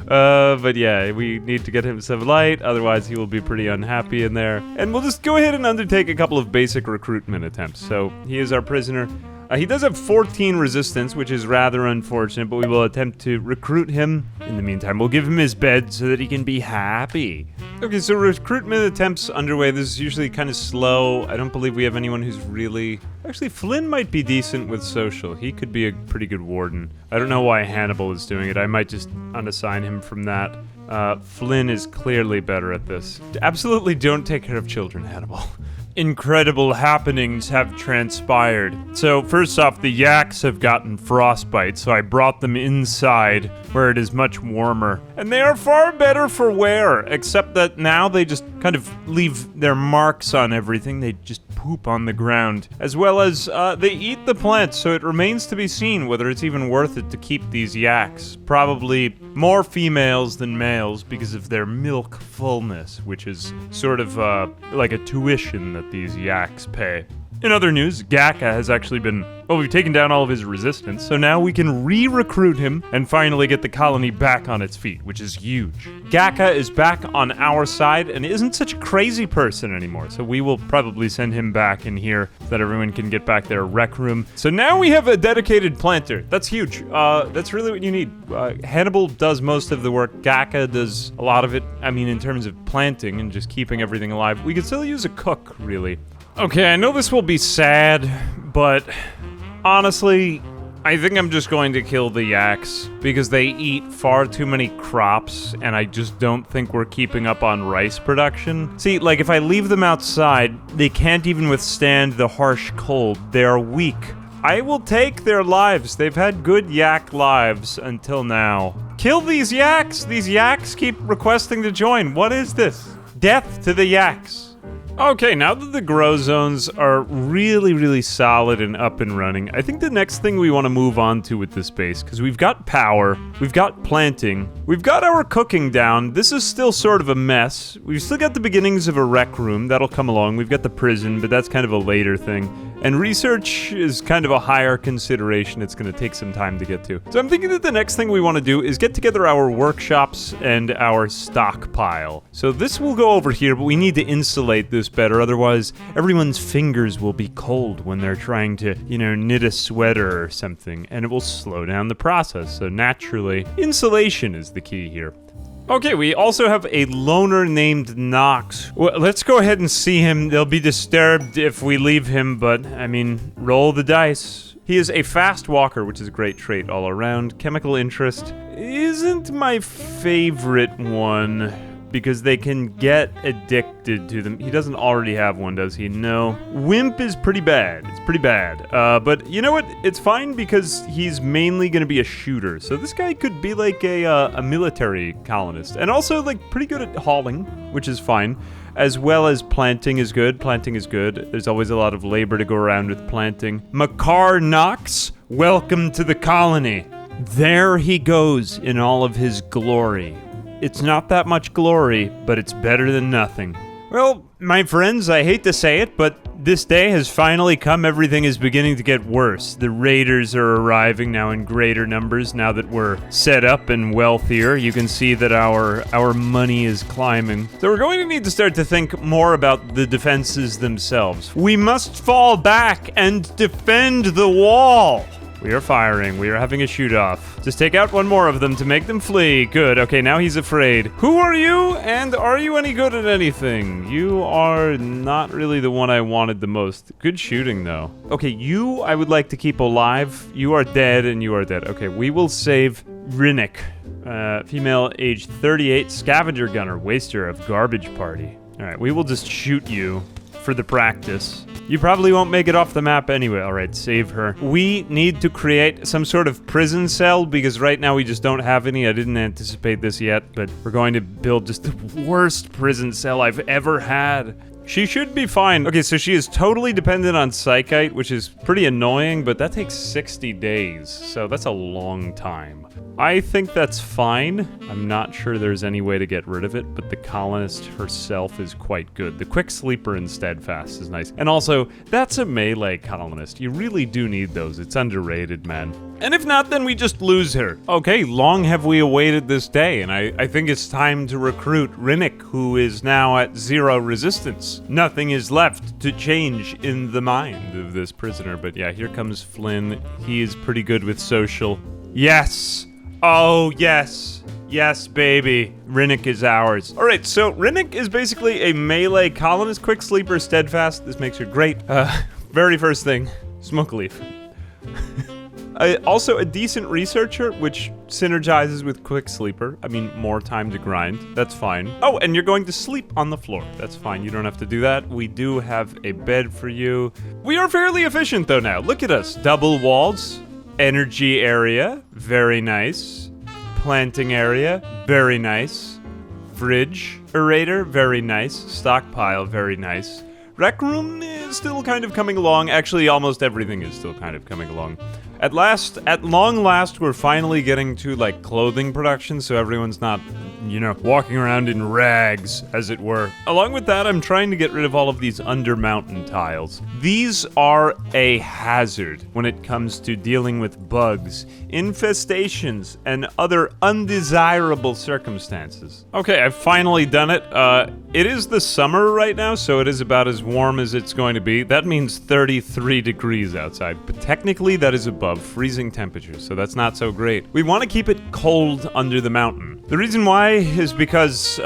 But yeah, we need to get him some light, otherwise he will be pretty unhappy in there. And we'll just go ahead and undertake a couple of basic recruitment attempts. So he is our prisoner. He does have 14 resistance, which is rather unfortunate, but we will attempt to recruit him. In the meantime, we'll give him his bed so that he can be happy. Okay, so recruitment attempts underway. This is usually kind of slow. I don't believe we have anyone who's really... Actually, Flynn might be decent with social. He could be a pretty good warden. I don't know why Hannibal is doing it. I might just unassign him from that. Flynn is clearly better at this. Absolutely don't take care of children, Hannibal. Incredible happenings have transpired. So first off, the yaks have gotten frostbite, so I brought them inside where it is much warmer. And they are far better for wear, except that now they just kind of leave their marks on everything. They just poop on the ground, as well as they eat the plants, so it remains to be seen whether it's even worth it to keep these yaks. Probably more females than males because of their milk fullness, which is sort of like a tuition that these yaks pay. In other news, Gaka has actually been... Well, we've taken down all of his resistance, so now we can re-recruit him and finally get the colony back on its feet, which is huge. Gaka is back on our side and isn't such a crazy person anymore, so we will probably send him back in here so that everyone can get back their rec room. So now we have a dedicated planter. That's huge. That's really what you need. Hannibal does most of the work. Gaka does a lot of it, I mean, in terms of planting and just keeping everything alive. We could still use a cook, really. Okay, I know this will be sad, but honestly, I think I'm just going to kill the yaks because they eat far too many crops and I just don't think we're keeping up on rice production. See, like if I leave them outside, they can't even withstand the harsh cold. They are weak. I will take their lives. They've had good yak lives until now. Kill these yaks! These yaks keep requesting to join. What is this? Death to the yaks. Okay, now that the grow zones are really, really solid and up and running, I think the next thing we want to move on to with this base, because we've got power, we've got planting, we've got our cooking down. This is still sort of a mess. We've still got the beginnings of a rec room. That'll come along. We've got the prison, but that's kind of a later thing. And research is kind of a higher consideration. It's going to take some time to get to. So I'm thinking that the next thing we want to do is get together our workshops and our stockpile. So this will go over here, but we need to insulate this better. Otherwise, everyone's fingers will be cold when they're trying to, knit a sweater or something, and it will slow down the process. So naturally, insulation is the key here. Okay, we also have a loner named Nox. Well, let's go ahead and see him. They'll be disturbed if we leave him, but, roll the dice. He is a fast walker, which is a great trait all around. Chemical interest isn't my favorite one, because they can get addicted to them. He doesn't already have one, does he? No. Wimp is pretty bad. It's pretty bad. But you know what? It's fine because he's mainly going to be a shooter. So this guy could be like a military colonist. And also like pretty good at hauling, which is fine. As well as planting is good. Planting is good. There's always a lot of labor to go around with planting. Makar Knox, welcome to the colony. There he goes in all of his glory. It's not that much glory, but it's better than nothing. Well, my friends, I hate to say it, but this day has finally come. Everything is beginning to get worse. The raiders are arriving now in greater numbers now that we're set up and wealthier. You can see that our money is climbing. So we're going to need to start to think more about the defenses themselves. We must fall back and defend the wall. We are firing. We are having a shoot-off. Just take out one more of them to make them flee. Good. Okay, now he's afraid. Who are you? And are you any good at anything? You are not really the one I wanted the most. Good shooting, though. Okay, you I would like to keep alive. You are dead, and you are dead. Okay, we will save Rinnick. Female, age 38, scavenger gunner, waster of garbage party. All right, we will just shoot you for the practice. You probably won't make it off the map anyway. All right, save her. We need to create some sort of prison cell because right now we just don't have any. I didn't anticipate this yet, but we're going to build just the worst prison cell I've ever had. She should be fine. Okay, so she is totally dependent on Psychite, which is pretty annoying, but that takes 60 days, so that's a long time. I think that's fine. I'm not sure there's any way to get rid of it, but the colonist herself is quite good. The quick sleeper and steadfast is nice. And also, that's a melee colonist. You really do need those. It's underrated, man. And if not, then we just lose her. Okay, long have we awaited this day, and I think it's time to recruit Rinnick, who is now at 0 resistance. Nothing is left to change in the mind of this prisoner. But yeah, here comes Flynn. He is pretty good with social. Yes! Oh, yes! Yes, baby. Rinnick is ours. Alright, so Rinnick is basically a melee colonist, quick sleeper, steadfast. This makes her great. Very first thing, smoke a leaf. Also a decent researcher, which synergizes with quick sleeper. I mean, more time to grind. That's fine. Oh, and you're going to sleep on the floor. That's fine. You don't have to do that. We do have a bed for you. We are fairly efficient, though, now. Look at us. Double walls. Energy area. Very nice. Planting area. Very nice. Fridge. Aerator. Very nice. Stockpile. Very nice. Rec room is still kind of coming along. Actually, almost everything is still kind of coming along. At long last, we're finally getting to, like, clothing production, so everyone's not, you know, walking around in rags, as it were. Along with that, I'm trying to get rid of all of these under-mountain tiles. These are a hazard when it comes to dealing with bugs, infestations, and other undesirable circumstances. Okay, I've finally done it. It is the summer right now, so it is about as warm as it's going to be. That means 33 degrees outside, but technically that is above freezing temperatures, so that's not so great. We want to keep it cold under the mountain. The reason why is because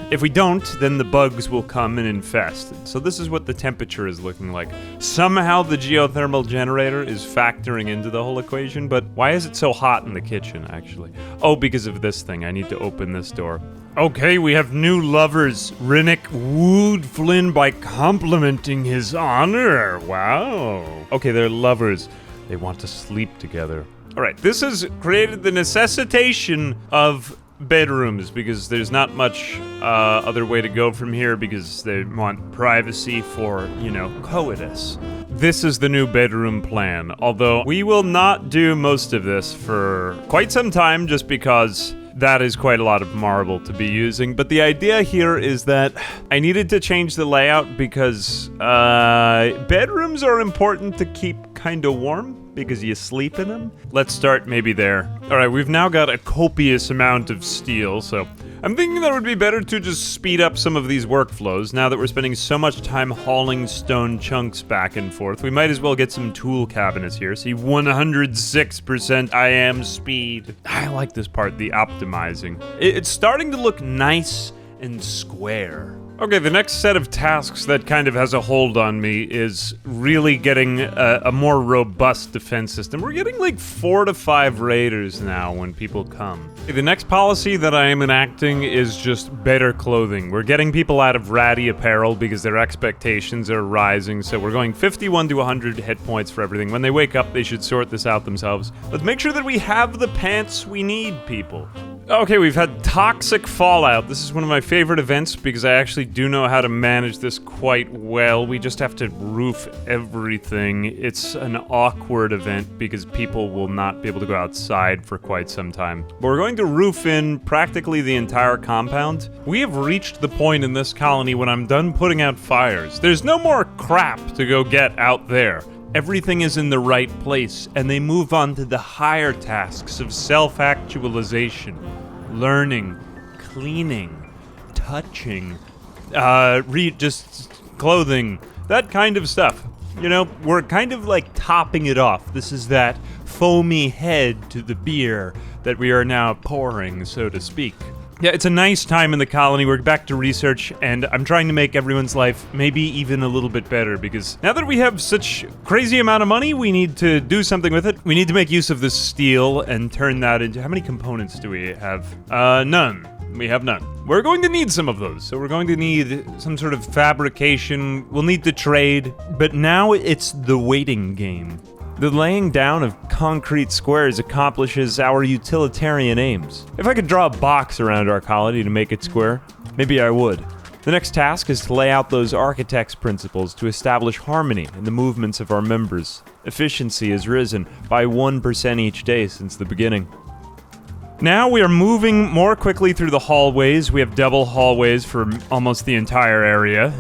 if we don't, then the bugs will come and infest. So this is what the temperature is looking like. Somehow the geothermal generator is factoring into the whole equation, but why is it so hot in the kitchen, actually? Oh, because of this thing. I need to open this door. Okay, we have new lovers. Rinnick wooed Flynn by complimenting his honor. Wow. Okay, they're lovers. They want to sleep together. Alright, this has created the necessitation of bedrooms, because there's not much other way to go from here, because they want privacy for, you know, coitus. This is the new bedroom plan, although we will not do most of this for quite some time, just because that is quite a lot of marble to be using. But the idea here is that I needed to change the layout because bedrooms are important to keep kind of warm, because you sleep in them. Let's start maybe there. Alright, we've now got a copious amount of steel, so I'm thinking that it would be better to just speed up some of these workflows. Now that we're spending so much time hauling stone chunks back and forth, we might as well get some tool cabinets here. See, 106% I am speed. I like this part, the optimizing. It's starting to look nice and square. Okay, the next set of tasks that kind of has a hold on me is really getting a more robust defense system. We're getting like 4 to 5 raiders now when people come. The next policy that I am enacting is just better clothing. We're getting people out of ratty apparel because their expectations are rising, so we're going 51 to 100 hit points for everything. When they wake up, they should sort this out themselves. Let's make sure that we have the pants we need, people. Okay, we've had Toxic Fallout. This is one of my favorite events because I actually do know how to manage this quite well. We just have to roof everything. It's an awkward event because people will not be able to go outside for quite some time. But we're going to roof in practically the entire compound. We have reached the point in this colony when I'm done putting out fires. There's no more crap to go get out there. Everything is in the right place, and they move on to the higher tasks of self-actualization, learning, cleaning, touching, just clothing, that kind of stuff. You know, we're kind of like topping it off. This is that foamy head to the beer that we are now pouring, so to speak. Yeah, it's a nice time in the colony. We're back to research, and I'm trying to make everyone's life maybe even a little bit better, because now that we have such crazy amount of money, we need to do something with it. We need to make use of this steel and turn that into... How many components do we have? None. We have none. We're going to need some of those, so we're going to need some sort of fabrication. We'll need to trade, but now it's the waiting game. The laying down of concrete squares accomplishes our utilitarian aims. If I could draw a box around our colony to make it square, maybe I would. The next task is to lay out those architect's principles to establish harmony in the movements of our members. Efficiency has risen by 1% each day since the beginning. Now we are moving more quickly through the hallways. We have double hallways for almost the entire area.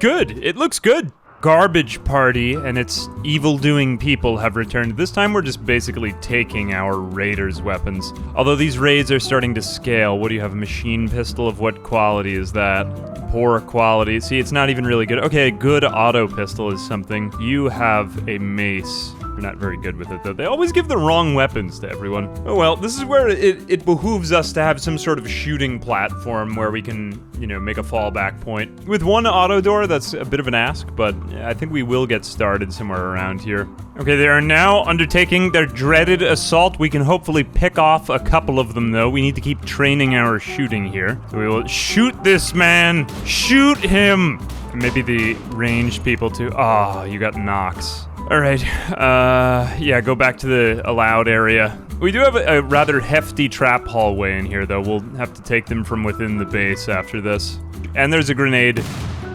Good, it looks good. garbage party and its evil-doing people have returned. This time we're just basically taking our raiders' weapons. Although these raids are starting to scale. What do you have? A machine pistol? Of what quality is that? Poor quality. See, it's not even really good. Okay, good auto pistol is something. You have a mace. You're not very good with it, though. They always give the wrong weapons to everyone. Oh well, this is where it behooves us to have some sort of shooting platform where we can, you know, make a fallback point. With one auto door, that's a bit of an ask, but I think we will get started somewhere around here. Okay, they are now undertaking their dreaded assault. We can hopefully pick off a couple of them, though. We need to keep training our shooting here. So we will shoot this man! Shoot him! Maybe the ranged people too. Oh, you got Nox. Alright, yeah, go back to the allowed area. We do have a rather hefty trap hallway in here, though. We'll have to take them from within the base after this. And there's a grenade.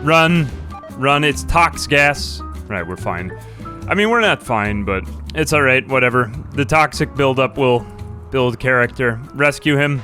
Run! Run, it's tox gas. Right, we're fine. I mean, we're not fine, but it's alright, whatever. The toxic buildup will build character. Rescue him.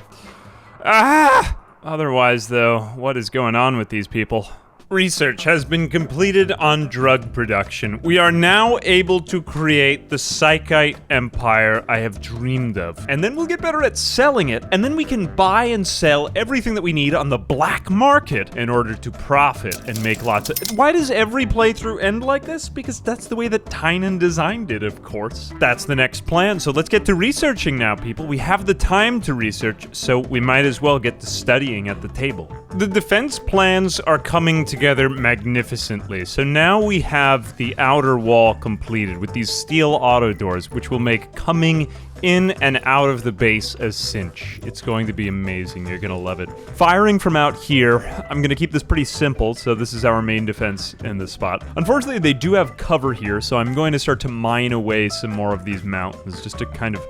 Ah! Otherwise, though, what is going on with these people? Research has been completed on drug production. We are now able to create the Psychite empire I have dreamed of. And then we'll get better at selling it, and then we can buy and sell everything that we need on the black market in order to profit and make lots of... Why does every playthrough end like this? Because that's the way that Tynan designed it, of course. That's the next plan, so let's get to researching now, people. We have the time to research, so we might as well get to studying at the table. The defense plans are coming together magnificently. So now we have the outer wall completed with these steel auto doors, which will make coming in and out of the base a cinch. It's going to be amazing. You're gonna love it. Firing from out here, I'm gonna keep this pretty simple, so this is our main defense in this spot. Unfortunately, they do have cover here, so I'm going to start to mine away some more of these mountains, just to kind of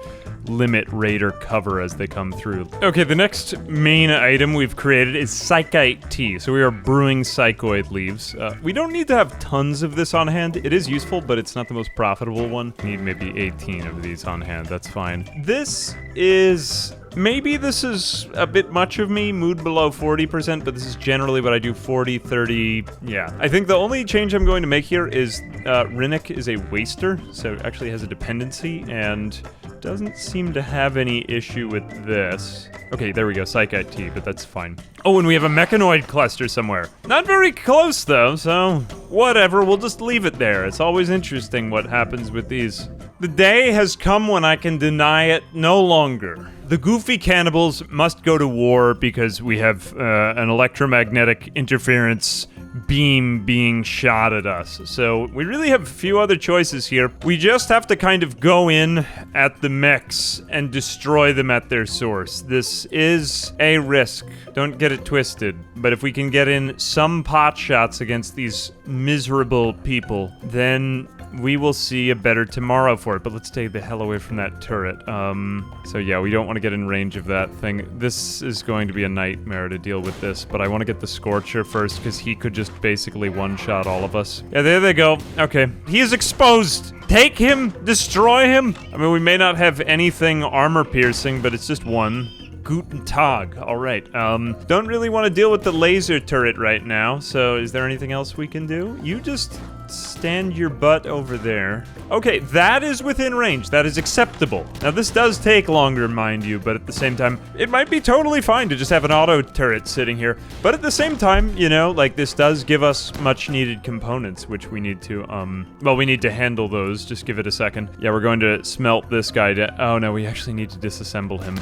limit raider cover as they come through. Okay, the next main item we've created is Psychite tea. So we are brewing psychoid leaves. We don't need to have tons of this on hand. It is useful, but it's not the most profitable one. We need maybe 18 of these on hand. That's fine. This is... Maybe this is a bit much of me, mood below 40%, but this is generally what I do, 40, 30, yeah. I think the only change I'm going to make here is Rinnick is a waster, so it actually has a dependency, and doesn't seem to have any issue with this. Okay, there we go, Psychite tea, but that's fine. Oh, and we have a Mechanoid cluster somewhere. Not very close, though, so whatever, we'll just leave it there. It's always interesting what happens with these. The day has come when I can deny it no longer. The goofy cannibals must go to war because we have an electromagnetic interference beam being shot at us. So we really have a few other choices here. We just have to kind of go in at the mechs and destroy them at their source. This is a risk. Don't get it twisted. But if we can get in some pot shots against these miserable people, then we will see a better tomorrow for it. But let's stay the hell away from that turret. So yeah, we don't want to get in range of that thing. This is going to be a nightmare to deal with this, but I want to get the Scorcher first because he could just basically one-shot all of us. Yeah, there they go. Okay, he is exposed. Take him, destroy him. I mean, we may not have anything armor-piercing, but it's just one. Guten Tag. All right. Don't really want to deal with the laser turret right now, so is there anything else we can do? You just stand your butt over there. Okay, that is within range. That is acceptable. Now, this does take longer, mind you, but at the same time, it might be totally fine to just have an auto turret sitting here. But at the same time, you know, like, this does give us much-needed components, which we need to, well, we need to handle those. Just give it a second. Yeah, we're going to smelt this guy down. Oh, no, we actually need to disassemble him.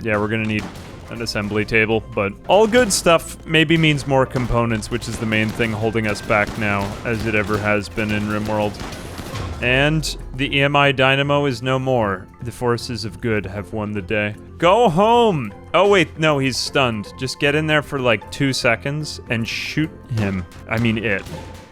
Yeah, we're gonna need an assembly table, but all good stuff maybe means more components, which is the main thing holding us back now, as it ever has been in Rimworld. And the EMI Dynamo is no more. The forces of good have won the day. Go home! Oh wait, no, he's stunned. Just get in there for like 2 seconds and shoot him. I mean it.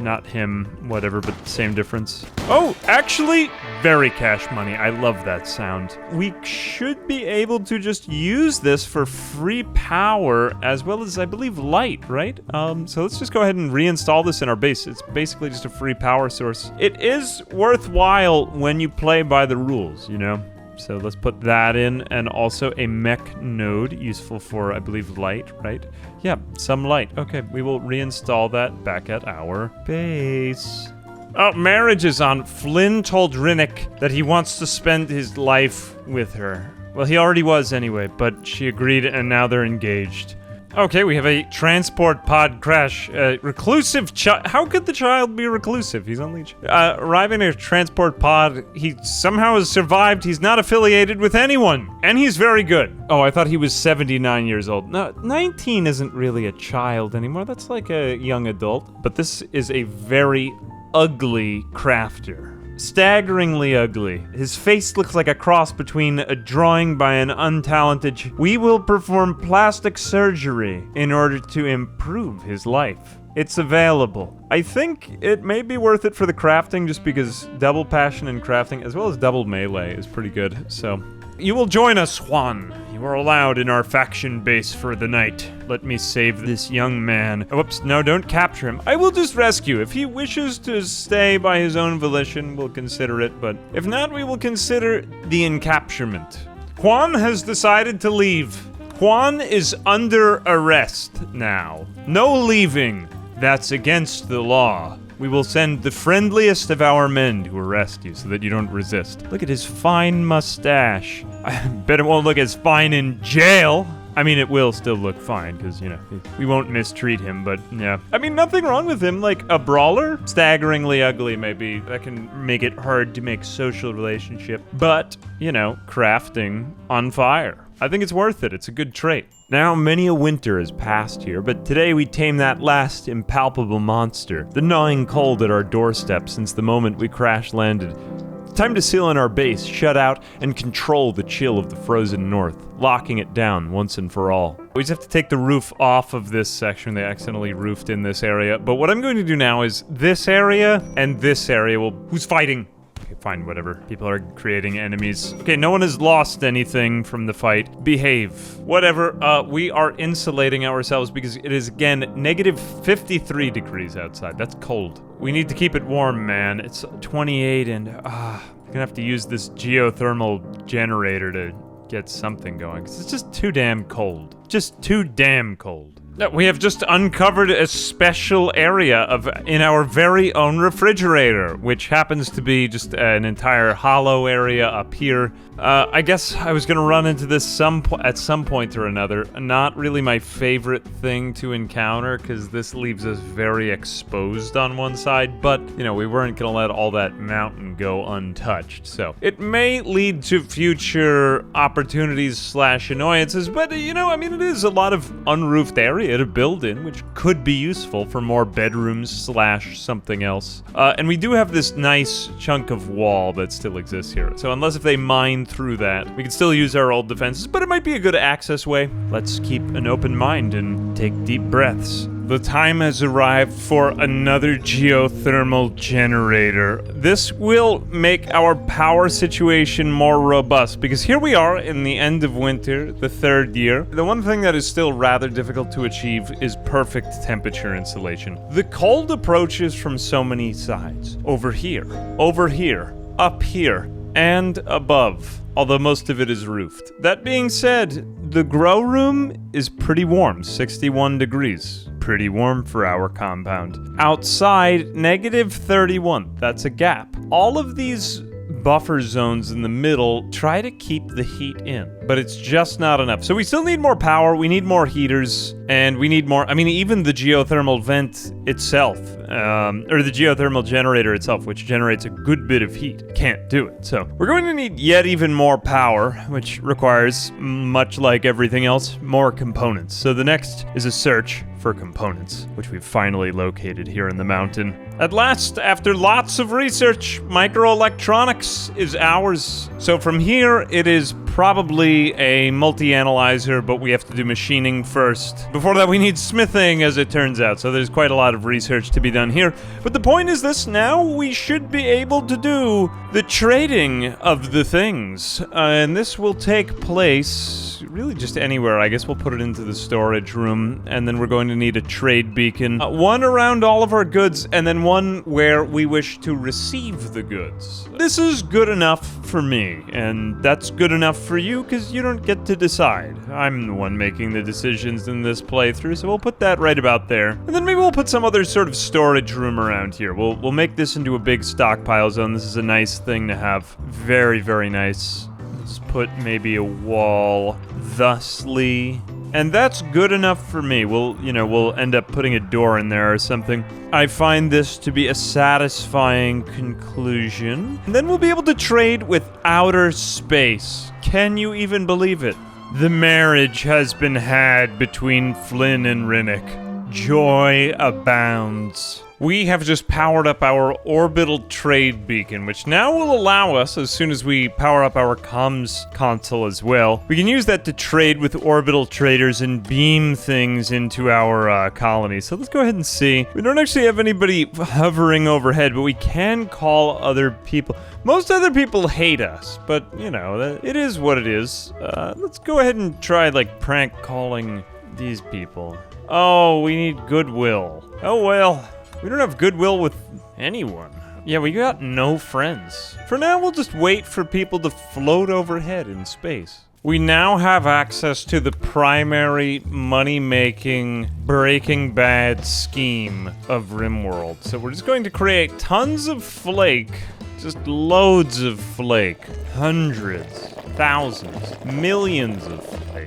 Not him, whatever, but the same difference. Oh, actually, very cash money. I love that sound. We should be able to just use this for free power as well as, I believe, light, right? So let's just go ahead and reinstall this in our base. It's basically just a free power source. It is worthwhile when you play by the rules, you know? So let's put that in, and also a mech node, useful for, I believe, light, right? Yeah, some light. Okay, we will reinstall that back at our base. Oh, marriage is on. Flynn told Rinnick that he wants to spend his life with her. Well, he already was anyway, but she agreed, and now they're engaged. Okay, we have a transport pod crash. Reclusive child. How could the child be reclusive? He's only arriving at a transport pod. He somehow has survived. He's not affiliated with anyone, and he's very good. Oh, I thought he was 79 years old. No, 19 isn't really a child anymore. That's like a young adult. But this is a very ugly crafter. Staggeringly ugly. His face looks like a cross between a drawing by an untalented... We will perform plastic surgery in order to improve his life. It's available. I think it may be worth it for the crafting, just because double passion in crafting, as well as double melee, is pretty good, so... You will join us, Juan. You are allowed in our faction base for the night. Let me save this young man. Whoops, no, don't capture him. I will just rescue. If he wishes to stay by his own volition, we'll consider it, but if not, we will consider the encapturement. Juan has decided to leave. Juan is under arrest now. No leaving. That's against the law. We will send the friendliest of our men to arrest you so that you don't resist. Look at his fine mustache. I bet it won't look as fine in jail. I mean, it will still look fine because, you know, we won't mistreat him, but yeah. I mean, nothing wrong with him. Like, a brawler? Staggeringly ugly, maybe. That can make it hard to make social relationship. But, you know, crafting on fire. I think it's worth it. It's a good trait. Now, many a winter has passed here, but today we tame that last impalpable monster, the gnawing cold at our doorstep since the moment we crash-landed. Time to seal in our base, shut out, and control the chill of the frozen north, locking it down once and for all. We just have to take the roof off of this section. They accidentally roofed in this area, but what I'm going to do now is this area and this area will... Who's fighting? Okay, fine, whatever. People are creating enemies. Okay, no one has lost anything from the fight. Behave. Whatever, we are insulating ourselves because it is, again, negative 53 degrees outside. That's cold. We need to keep it warm, man. It's 28 and, I'm gonna have to use this geothermal generator to get something going. 'Cause it's just too damn cold. Just too damn cold. We have just uncovered a special area in our very own refrigerator, which happens to be just an entire hollow area up here. I guess I was gonna run into this at some point or another. Not really my favorite thing to encounter, because this leaves us very exposed on one side, but, you know, we weren't gonna let all that mountain go untouched, so. It may lead to future opportunities / annoyances, but, you know, I mean, it is a lot of unroofed area to build in, which could be useful for more bedrooms / something else. And we do have this nice chunk of wall that still exists here. So unless if they mine through that, we can still use our old defenses, but it might be a good access way. Let's keep an open mind and take deep breaths. The time has arrived for another geothermal generator. This will make our power situation more robust, because here we are in the end of winter, the 3rd year. The one thing that is still rather difficult to achieve is perfect temperature insulation. The cold approaches from so many sides. Over here, up here, and above, although most of it is roofed. That being said, the grow room is pretty warm, 61 degrees. Pretty warm for our compound. Outside, negative 31. That's a gap. All of these buffer zones in the middle try to keep the heat in, but it's just not enough. So we still need more power, we need more heaters, and we need more, I mean, even the geothermal vent itself, or the geothermal generator itself, which generates a good bit of heat, can't do it. So we're going to need yet even more power, which requires, much like everything else, more components. So the next is a search for components, which we've finally located here in the mountain. At last, after lots of research, microelectronics is ours. So from here, it is probably a multi-analyzer, but we have to do machining first. Before that, we need smithing, as it turns out, so there's quite a lot of research to be done here. But the point is this, now we should be able to do the trading of the things. And this will take place this really just anywhere. I guess we'll put it into the storage room, and then we're going to need a trade beacon. One around all of our goods, and then one where we wish to receive the goods. This is good enough for me, and that's good enough for you, because you don't get to decide. I'm the one making the decisions in this playthrough, so we'll put that right about there. And then maybe we'll put some other sort of storage room around here. We'll make this into a big stockpile zone. This is a nice thing to have. Very, very nice. Let's put maybe a wall thusly. And that's good enough for me. We'll end up putting a door in there or something. I find this to be a satisfying conclusion. And then we'll be able to trade with outer space. Can you even believe it? The marriage has been had between Flynn and Rinnick. Joy abounds. We have just powered up our Orbital Trade beacon, which now will allow us, as soon as we power up our comms console as well, we can use that to trade with orbital traders and beam things into our colony. So let's go ahead and see. We don't actually have anybody hovering overhead, but we can call other people. Most other people hate us, but, you know, it is what it is. Let's go ahead and try, like, prank calling these people. Oh, we need goodwill. Oh, well. We don't have goodwill with anyone. Yeah, we got no friends. For now, we'll just wait for people to float overhead in space. We now have access to the primary money-making Breaking Bad scheme of Rimworld. So we're just going to create tons of flake. Just loads of flake. Hundreds, thousands, millions of flake.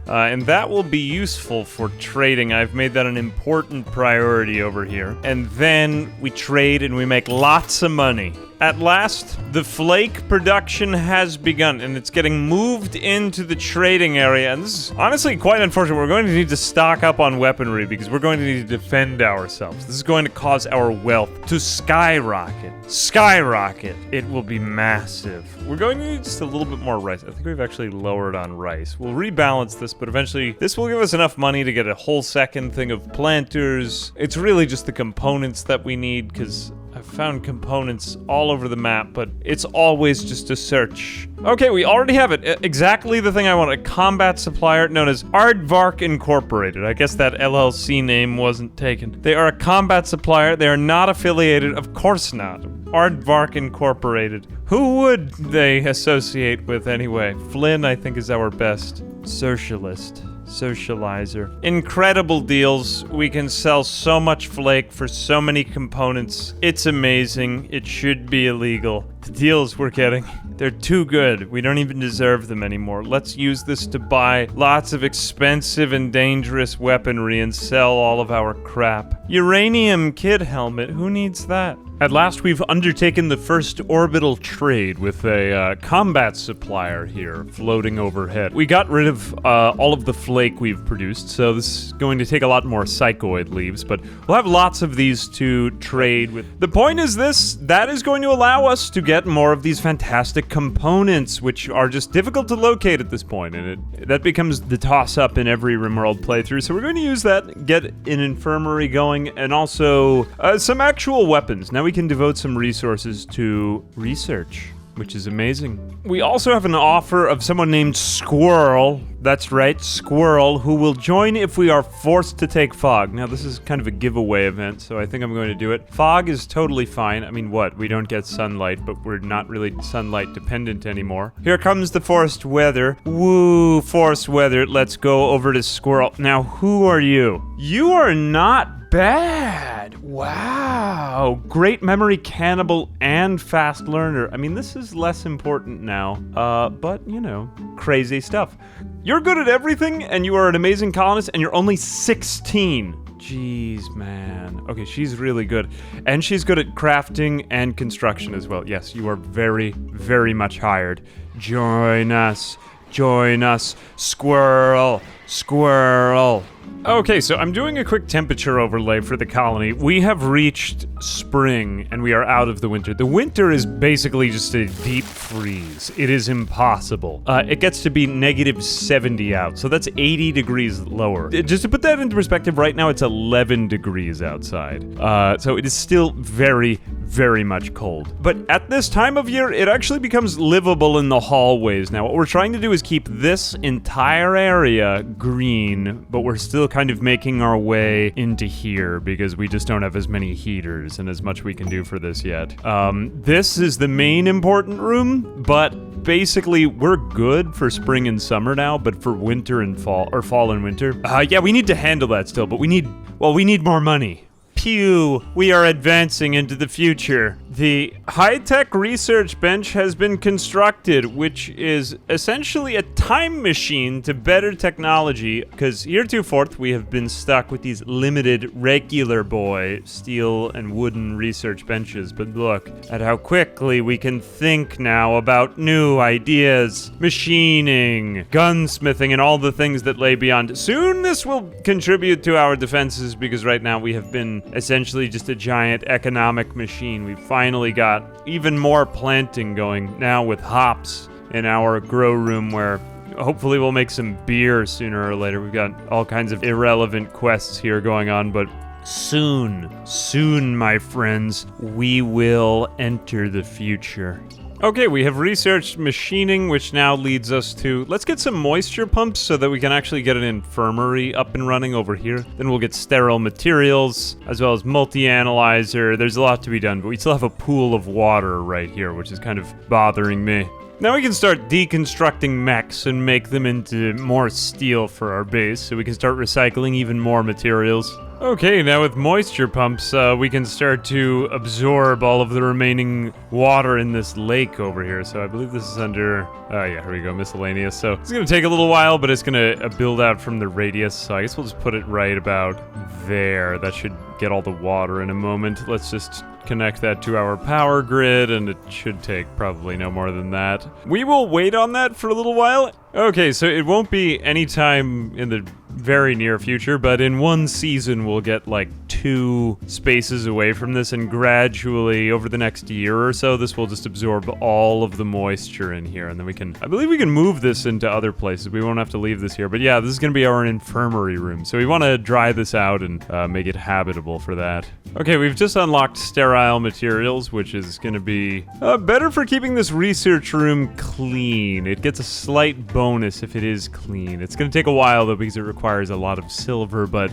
And that will be useful for trading. I've made that an important priority over here. And then we trade and we make lots of money. At last, the Flake Production has begun, and it's getting moved into the trading area. And this is honestly quite unfortunate. We're going to need to stock up on weaponry because we're going to need to defend ourselves. This is going to cause our wealth to skyrocket. Skyrocket. It will be massive. We're going to need just a little bit more rice. I think we've actually lowered on rice. We'll rebalance this, but eventually this will give us enough money to get a whole second thing of planters. It's really just the components that we need, because I've found components all over the map, but it's always just a search. Okay, we already have it. Exactly the thing I want. A combat supplier known as Aardvark Incorporated. I guess that LLC name wasn't taken. They are a combat supplier. They are not affiliated. Of course not. Aardvark Incorporated. Who would they associate with anyway? Flynn, I think, is our best socialist. Socializer. Incredible deals. We can sell so much flake for so many components. It's amazing. It should be illegal. The deals we're getting, they're too good. We don't even deserve them anymore. Let's use this to buy lots of expensive and dangerous weaponry and sell all of our crap. Uranium kid helmet, who needs that? At last, we've undertaken the first orbital trade with a combat supplier here floating overhead. We got rid of all of the flake we've produced, so this is going to take a lot more psychoid leaves, but we'll have lots of these to trade with. The point is this, that is going to allow us to get more of these fantastic components, which are just difficult to locate at this point, and that becomes the toss-up in every Rimworld playthrough, so we're going to use that, get an infirmary going, and also some actual weapons. Now we can devote some resources to research, which is amazing. We also have an offer of someone named Squirrel. That's right, Squirrel, who will join if we are forced to take Fog. Now, this is kind of a giveaway event, so I think I'm going to do it. Fog is totally fine. I mean, what? We don't get sunlight, but we're not really sunlight dependent anymore. Here comes the forced weather. Woo, forced weather. Let's go over to Squirrel. Now, who are you? You are not bad. Wow. Great memory, cannibal, and fast learner. I mean, this is less important now. But, you know, crazy stuff. You're good at everything, and you are an amazing colonist, and you're only 16. Jeez, man. Okay, she's really good. And she's good at crafting and construction as well. Yes, you are very, very much hired. Join us. Join us. Squirrel. Squirrel. Okay, so I'm doing a quick temperature overlay for the colony. We have reached spring, and we are out of the winter. The winter is basically just a deep freeze. It is impossible. It gets to be negative 70 out, so that's 80 degrees lower. Just to put that into perspective, right now it's 11 degrees outside. So it is still very, very much cold. But at this time of year, it actually becomes livable in the hallways. Now, what we're trying to do is keep this entire area green, but we're still kind of making our way into here because we just don't have as many heaters and as much we can do for this yet. This is the main important room, but basically we're good for spring and summer now, but for winter and fall, or fall and winter, yeah, we need to handle that still, but we need more money. Pew, we are advancing into the future. The high-tech research bench has been constructed, which is essentially a time machine to better technology, because heretofore we have been stuck with these limited regular boy steel and wooden research benches, but look at how quickly we can think now about new ideas, machining, gunsmithing, and all the things that lay beyond. Soon this will contribute to our defenses, because right now we have been essentially just a giant economic machine. We finally got even more planting going now with hops in our grow room, where hopefully we'll make some beer sooner or later. We've got all kinds of irrelevant quests here going on, but soon, my friends, we will enter the future. Okay, we have researched machining, which now leads us to, let's get some moisture pumps so that we can actually get an infirmary up and running over here. Then we'll get sterile materials, as well as multi-analyzer. There's a lot to be done, but we still have a pool of water right here, which is kind of bothering me. Now we can start deconstructing mechs and make them into more steel for our base, so we can start recycling even more materials. Okay, now with moisture pumps, we can start to absorb all of the remaining water in this lake over here. So I believe this is under, yeah, here we go, miscellaneous. So it's gonna take a little while, but it's gonna build out from the radius. So I guess we'll just put it right about there. That should get all the water in a moment. Let's just connect that to our power grid, and it should take probably no more than that. We will wait on that for a little while. Okay, so it won't be any time in the very near future, but in one season we'll get like 2 spaces away from this, and gradually over the next year or so this will just absorb all of the moisture in here, and then I believe we can move this into other places. We won't have to leave this here, but yeah, this is gonna be our infirmary room, so we want to dry this out and make it habitable for that. Okay, we've just unlocked sterile materials, which is gonna be better for keeping this research room clean. It gets a slight bonus if it is clean. It's gonna take a while though, because it requires a lot of silver, but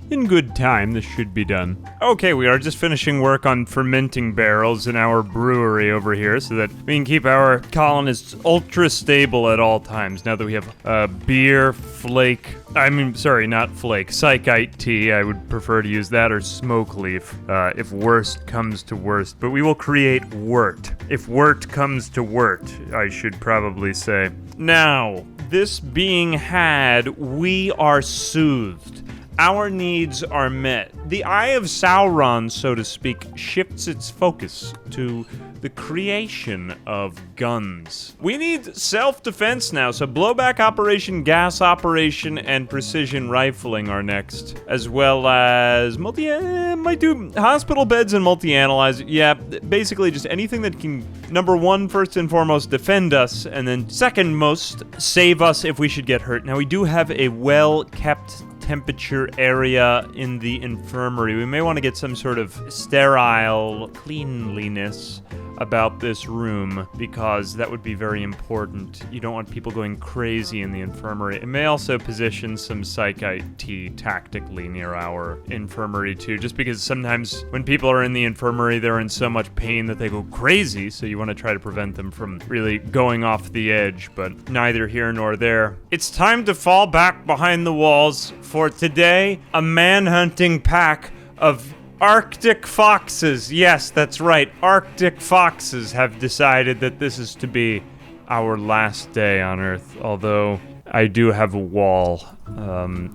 in good time this should be done. Okay, we are just finishing work on fermenting barrels in our brewery over here so that we can keep our colonists ultra stable at all times. Now that we have beer, flake, not flake, psychite tea. I would prefer to use that, or smoke leaf, if worst comes to worst. But we will create wort. If wort comes to wort, I should probably say. Now, this being had, we are soothed. Our needs are met. The Eye of Sauron, so to speak, shifts its focus to the creation of guns. We need self-defense now, so blowback operation, gas operation, and precision rifling are next. As well as might do hospital beds and multi-analyzer. Yeah, basically just anything that can, number one, first and foremost, defend us, and then second most, save us if we should get hurt. Now we do have a well-kept temperature area in the infirmary. We may want to get some sort of sterile cleanliness about this room, because that would be very important. You don't want people going crazy in the infirmary. It may also position some psychite tea tactically near our infirmary too, just because sometimes when people are in the infirmary, they're in so much pain that they go crazy, so you want to try to prevent them from really going off the edge, but neither here nor there. It's time to fall back behind the walls, for today, a manhunting pack of Arctic foxes. Yes, that's right. Arctic foxes have decided that this is to be our last day on Earth. Although I do have a wall,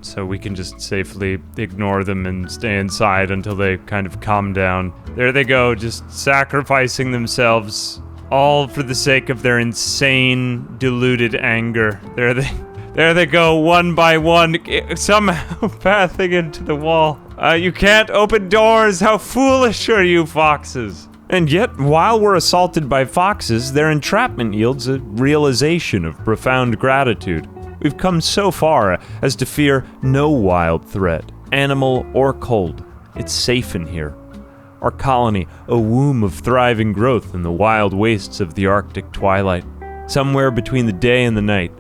so we can just safely ignore them and stay inside until they kind of calm down. There they go, just sacrificing themselves, all for the sake of their insane, deluded anger. There they go, one by one, somehow pathing into the wall. You can't open doors! How foolish are you, foxes! And yet, while we're assaulted by foxes, their entrapment yields a realization of profound gratitude. We've come so far as to fear no wild threat, animal or cold. It's safe in here. Our colony, a womb of thriving growth in the wild wastes of the Arctic twilight, somewhere between the day and the night.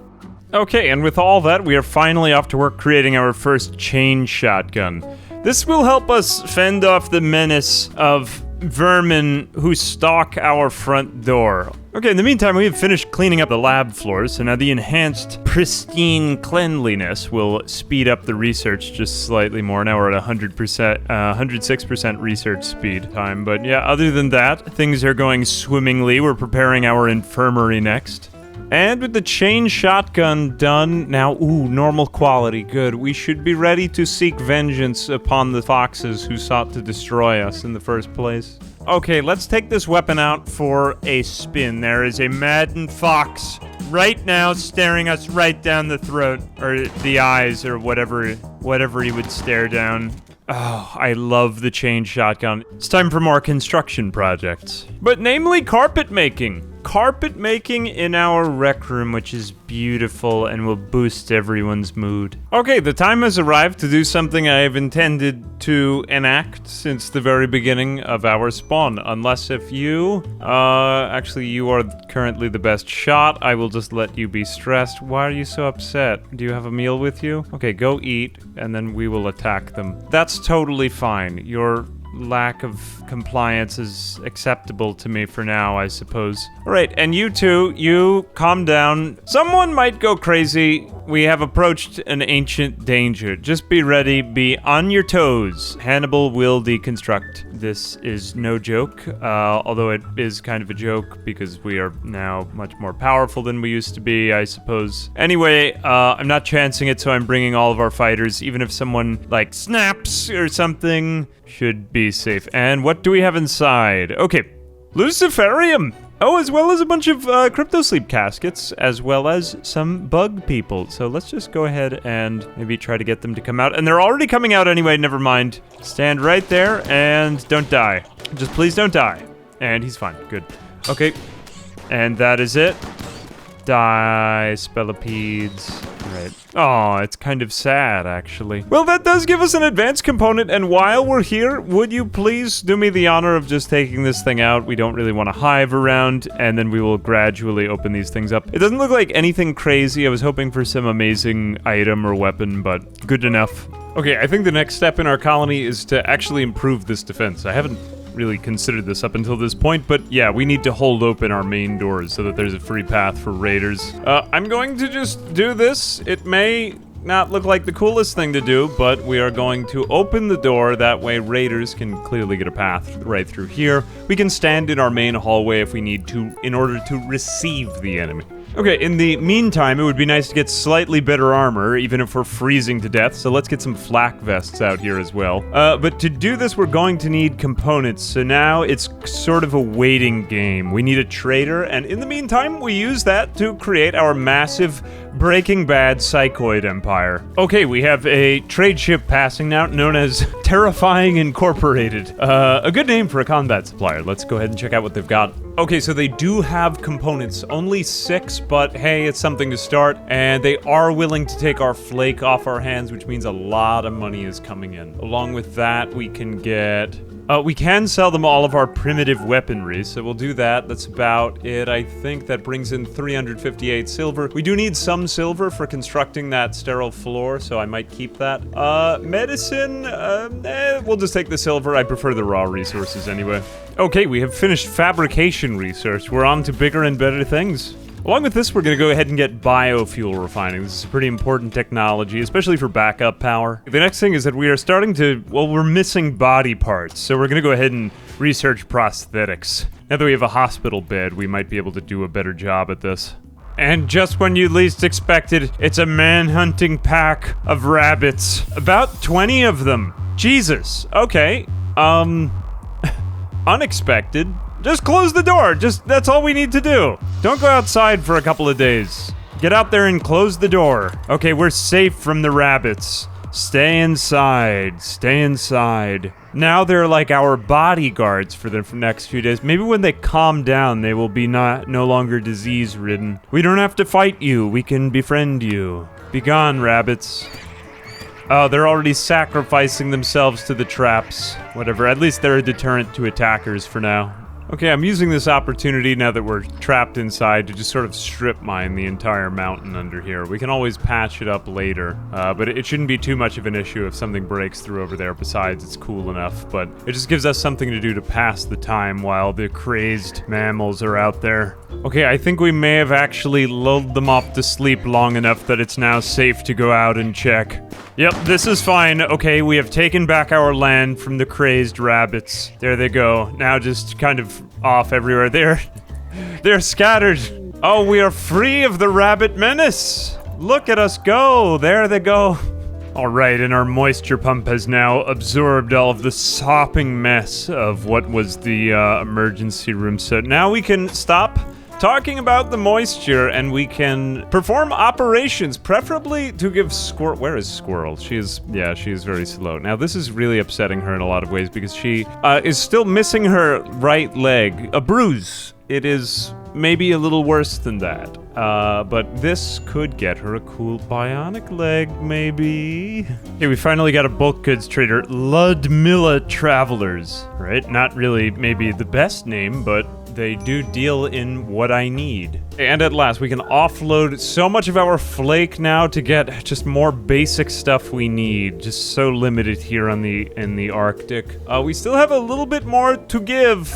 Okay, and with all that, we are finally off to work creating our first chain shotgun. This will help us fend off the menace of vermin who stalk our front door. Okay, in the meantime, we have finished cleaning up the lab floors, so now the enhanced, pristine cleanliness will speed up the research just slightly more. Now we're at 100%, 106% research speed time, but yeah, other than that, things are going swimmingly. We're preparing our infirmary next. And with the chain shotgun done, now, normal quality, good. We should be ready to seek vengeance upon the foxes who sought to destroy us in the first place. Okay, let's take this weapon out for a spin. There is a maddened fox right now staring us right down the throat, or the eyes, or whatever he would stare down. Oh, I love the chain shotgun. It's time for more construction projects. But namely carpet making. Carpet making in our rec room, which is beautiful and will boost everyone's mood. Okay, the time has arrived to do something I have intended to enact since the very beginning of our spawn. Unless if you, actually you are currently the best shot, I will just let you be stressed. Why are you so upset? Do you have a meal with you? Okay, go eat, and then we will attack them. That's totally fine. Your lack of compliance is acceptable to me for now, I suppose. Alright, and you two, you calm down. Someone might go crazy. We have approached an ancient danger. Just be ready, be on your toes. Hannibal will deconstruct. This is no joke, although it is kind of a joke because we are now much more powerful than we used to be, I suppose. Anyway, I'm not chancing it, so I'm bringing all of our fighters, even if someone, like, snaps or something, should be safe. And what do we have inside? Okay, Luciferium! Oh, as well as a bunch of crypto sleep caskets, as well as some bug people. So let's just go ahead and maybe try to get them to come out. And they're already coming out anyway, never mind. Stand right there and don't die. Just please don't die. And he's fine, good. Okay, and that is it. Die, spellipedes. Right. Oh, it's kind of sad, actually. Well, that does give us an advanced component, and while we're here, would you please do me the honor of just taking this thing out? We don't really want to hive around, and then we will gradually open these things up. It doesn't look like anything crazy. I was hoping for some amazing item or weapon, but good enough. Okay, I think the next step in our colony is to actually improve this defense. I haven't really considered this up until this point, but yeah, we need to hold open our main doors so that there's a free path for raiders. I'm going to just do this. It may not look like the coolest thing to do, but we are going to open the door. That way raiders can clearly get a path right through here. We can stand in our main hallway if we need to in order to receive the enemy. Okay, in the meantime, it would be nice to get slightly better armor, even if we're freezing to death, so let's get some flak vests out here as well. But to do this, we're going to need components, so now it's sort of a waiting game. We need a trader, and in the meantime, we use that to create our massive Breaking Bad psychoid empire. Okay, we have a trade ship passing now, known as Terrifying Incorporated. A good name for a combat supplier. Let's go ahead and check out what they've got. Okay, so they do have components, only 6, but hey, it's something to start, and they are willing to take our flake off our hands, which means a lot of money is coming in. Along with that, we can get... we can sell them all of our primitive weaponry, so we'll do that. That's about it. I think that brings in 358 silver. We do need some silver for constructing that sterile floor, so I might keep that. Medicine, we'll just take the silver. I prefer the raw resources anyway. Okay, we have finished fabrication research. We're on to bigger and better things. Along with this, we're going to go ahead and get biofuel refining. This is pretty important technology, especially for backup power. The next thing is that we are starting to, well, we're missing body parts, so we're going to go ahead and research prosthetics. Now that we have a hospital bed, we might be able to do a better job at this. And just when you least expect it, it's a man-hunting pack of rabbits. About 20 of them. Jesus. Okay. Unexpected. Just close the door. That's all we need to do. Don't go outside for a couple of days. Get out there and close the door. Okay, we're safe from the rabbits. Stay inside. Stay inside. Now they're like our bodyguards for the next few days. Maybe when they calm down, they will be no longer disease-ridden. We don't have to fight you. We can befriend you. Be gone, rabbits. Oh, they're already sacrificing themselves to the traps. Whatever, at least they're a deterrent to attackers for now. Okay, I'm using this opportunity now that we're trapped inside to just sort of strip mine the entire mountain under here. We can always patch it up later, but it shouldn't be too much of an issue if something breaks through over there. Besides, it's cool enough, but it just gives us something to do to pass the time while the crazed mammals are out there. Okay, I think we may have actually lulled them off to sleep long enough that it's now safe to go out and check. Yep, this is fine. Okay, we have taken back our land from the crazed rabbits. There they go. Now just kind of off everywhere. They're scattered. Oh, we are free of the rabbit menace. Look at us go. There they go. All right, and our moisture pump has now absorbed all of the sopping mess of what was the emergency room. So now we can stop talking about the moisture, and we can perform operations, preferably to give Squirrel... Where is Squirrel? She is very slow. Now, this is really upsetting her in a lot of ways, because she is still missing her right leg. A bruise. It is maybe a little worse than that. But this could get her a cool bionic leg, maybe. Okay, we finally got a bulk goods trader, Ludmilla Travelers, right? Not really maybe the best name, but they do deal in what I need. And at last, we can offload so much of our flake now to get just more basic stuff we need. Just so limited here in the Arctic. We still have a little bit more to give,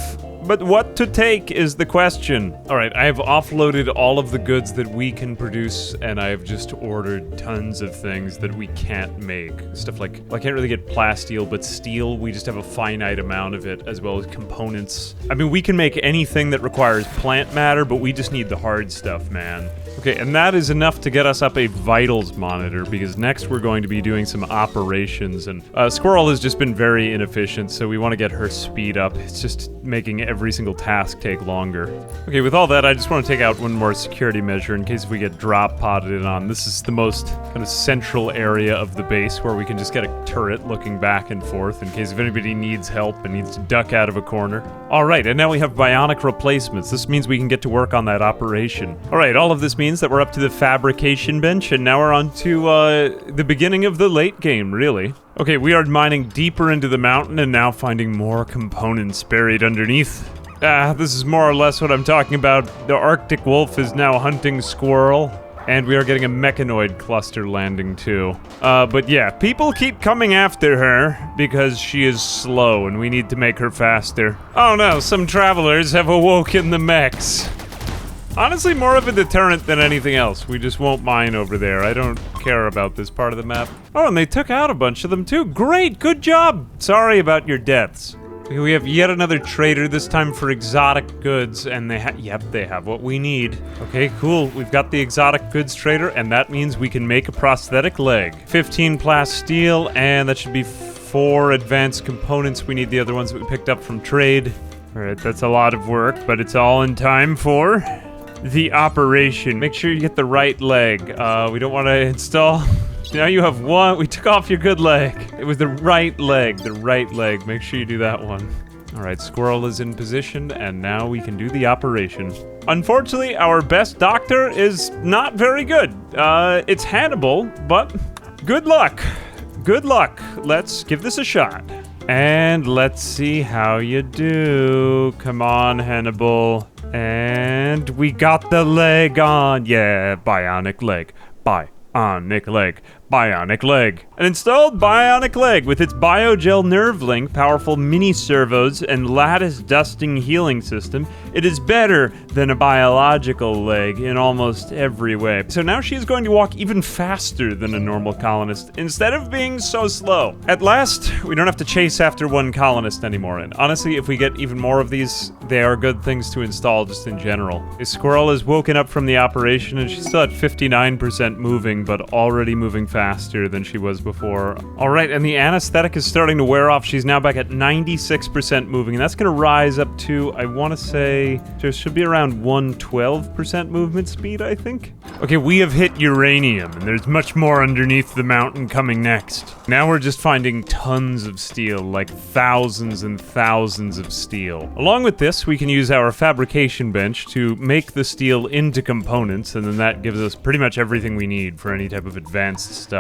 but what to take is the question. All right, I have offloaded all of the goods that we can produce, and I have just ordered tons of things that we can't make. Stuff like, well, I can't really get plasteel, but steel, we just have a finite amount of it, as well as components. I mean, we can make anything that requires plant matter, but we just need the hard stuff, man. Okay, and that is enough to get us up a vitals monitor, because next we're going to be doing some operations, and Squirrel has just been very inefficient, so we want to get her speed up. It's just making every single task take longer. Okay, with all that, I just want to take out one more security measure in case we get drop podded in on. This is the most kind of central area of the base where we can just get a turret looking back and forth in case if anybody needs help and needs to duck out of a corner. All right, and now we have bionic replacements. This means we can get to work on that operation. All right, all of this means that we're up to the fabrication bench, and now we're on to the beginning of the late game, really. Okay, we are mining deeper into the mountain and now finding more components buried underneath. This is more or less what I'm talking about. The Arctic wolf is now hunting squirrel, and we are getting a mechanoid cluster landing too. But yeah, people keep coming after her because she is slow and we need to make her faster. Oh no, some travelers have awoken the mechs. Honestly, more of a deterrent than anything else. We just won't mine over there. I don't care about this part of the map. Oh, and they took out a bunch of them too. Great, good job. Sorry about your deaths. We have yet another trader, this time for exotic goods, and they have what we need. Okay, cool. We've got the exotic goods trader, and that means we can make a prosthetic leg. 15 plasteel, and that should be 4 advanced components. We need the other ones that we picked up from trade. All right, that's a lot of work, but it's all in time for the operation. Make sure you get the right leg. We don't want to install... Now you have one. We took off your good leg. It was the right leg. The right leg. Make sure you do that one. All right, Squirrel is in position, and now we can do the operation. Unfortunately, our best doctor is not very good. It's Hannibal, but good luck. Good luck. Let's give this a shot. And let's see how you do. Come on, Hannibal. And we got the leg on. Yeah, bionic leg. Bionic leg. Bionic leg. An installed bionic leg with its biogel nerve link, powerful mini servos, and lattice dusting healing system. It is better than a biological leg in almost every way. So now she is going to walk even faster than a normal colonist, instead of being so slow. At last, we don't have to chase after one colonist anymore, and honestly, if we get even more of these, they are good things to install just in general. A Squirrel is woken up from the operation, and she's still at 59% moving, but already moving fast. faster than she was before. All right, and the anesthetic is starting to wear off. She's now back at 96% moving, and that's going to rise up to, I want to say, there should be around 112% movement speed, I think. Okay, we have hit uranium, and there's much more underneath the mountain coming next. Now we're just finding tons of steel, like thousands and thousands of steel. Along with this, we can use our fabrication bench to make the steel into components, and then that gives us pretty much everything we need for any type of advanced stuff.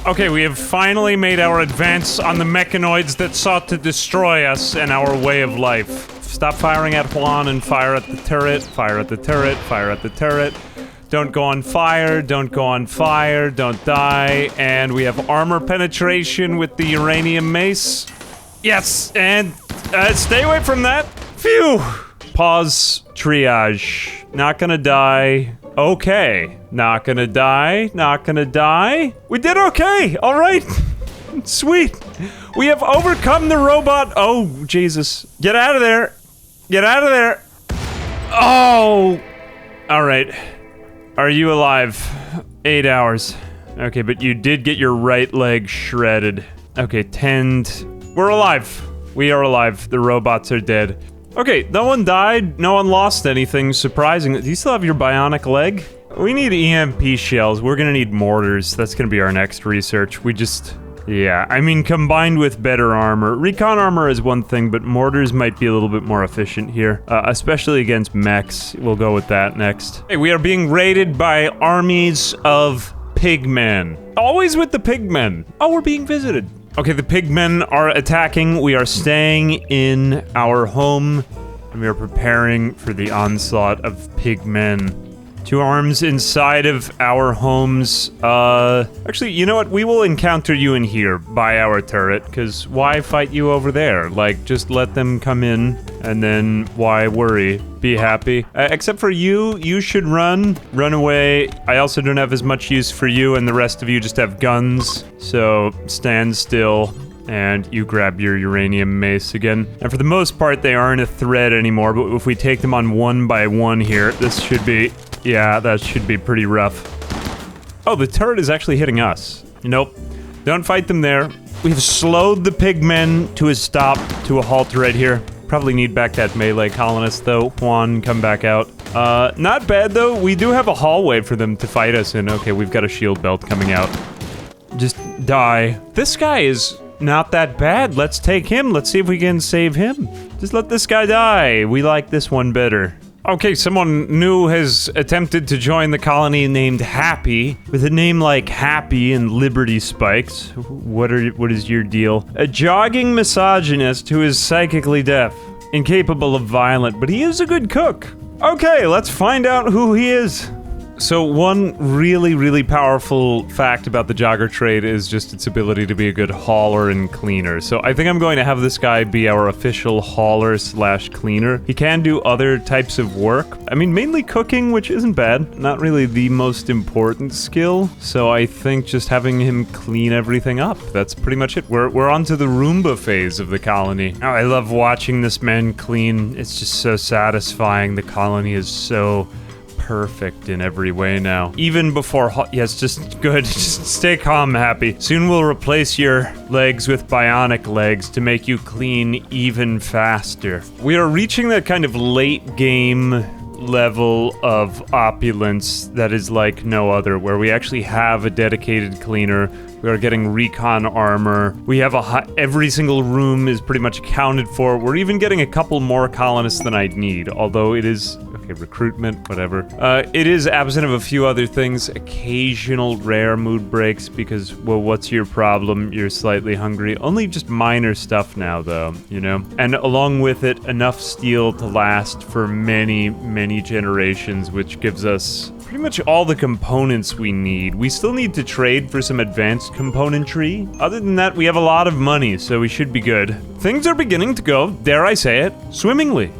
Okay, we have finally made our advance on the mechanoids that sought to destroy us and our way of life. Stop firing at Juan and fire at the turret, fire at the turret, fire at the turret. Don't go on fire, don't go on fire, don't die, and we have armor penetration with the uranium mace. Yes, and stay away from that. Phew! Pause, triage. Not gonna die. Okay. Not gonna die, not gonna die. We did okay, all right. Sweet. We have overcome the robot. Oh, Jesus. Get out of there. Get out of there. Oh. All right. Are you alive? 8 hours. Okay, but you did get your right leg shredded. Okay, tend. We're alive. We are alive. The robots are dead. Okay, no one died. No one lost anything surprising. Do you still have your bionic leg? We need EMP shells. We're gonna need mortars. That's gonna be our next research. We just... Yeah, I mean, combined with better armor. Recon armor is one thing, but mortars might be a little bit more efficient here. Especially against mechs. We'll go with that next. Hey, we are being raided by armies of pigmen. Always with the pigmen. Oh, we're being visited. Okay, the pigmen are attacking. We are staying in our home, and we are preparing for the onslaught of pigmen. 2 arms inside of our homes. Actually, you know what? We will encounter you in here by our turret, because why fight you over there? Like, just let them come in, and then why worry? Be happy. Except for you, you should run away. I also don't have as much use for you, and the rest of you just have guns. So, stand still, and you grab your uranium mace again. And for the most part, they aren't a threat anymore, but if we take them on one by one here, this should be... Yeah, that should be pretty rough. Oh, the turret is actually hitting us. Nope. Don't fight them there. We've slowed the pigmen to a stop, to a halt right here. Probably need back that melee colonist, though. Juan, come back out. Not bad, though. We do have a hallway for them to fight us in. Okay, we've got a shield belt coming out. Just die. This guy is not that bad. Let's take him. Let's see if we can save him. Just let this guy die. We like this one better. Okay, someone new has attempted to join the colony named Happy, with a name like Happy and Liberty Spikes. What is your deal? A jogging misogynist who is psychically deaf, incapable of violence, but he is a good cook. Okay, let's find out who he is. So one really, really powerful fact about the jogger trade is just its ability to be a good hauler and cleaner. So I think I'm going to have this guy be our official hauler slash cleaner. He can do other types of work. I mean, mainly cooking, which isn't bad. Not really the most important skill. So I think just having him clean everything up, that's pretty much it. We're on to the Roomba phase of the colony. Oh, I love watching this man clean. It's just so satisfying. The colony is so... perfect in every way now. Even before yes, just good. Just stay calm, Happy. Soon we'll replace your legs with bionic legs to make you clean even faster. We are reaching that kind of late game level of opulence that is like no other, where we actually have a dedicated cleaner. We are getting recon armor. We have every single room is pretty much accounted for. We're even getting a couple more colonists than I'd need, although it is... Okay, recruitment, whatever. It is absent of a few other things. Occasional rare mood breaks because, well, what's your problem? You're slightly hungry. Only just minor stuff now, though, you know? And along with it, enough steel to last for many, many generations, which gives us pretty much all the components we need. We still need to trade for some advanced componentry. Other than that, we have a lot of money, so we should be good. Things are beginning to go, dare I say it, swimmingly.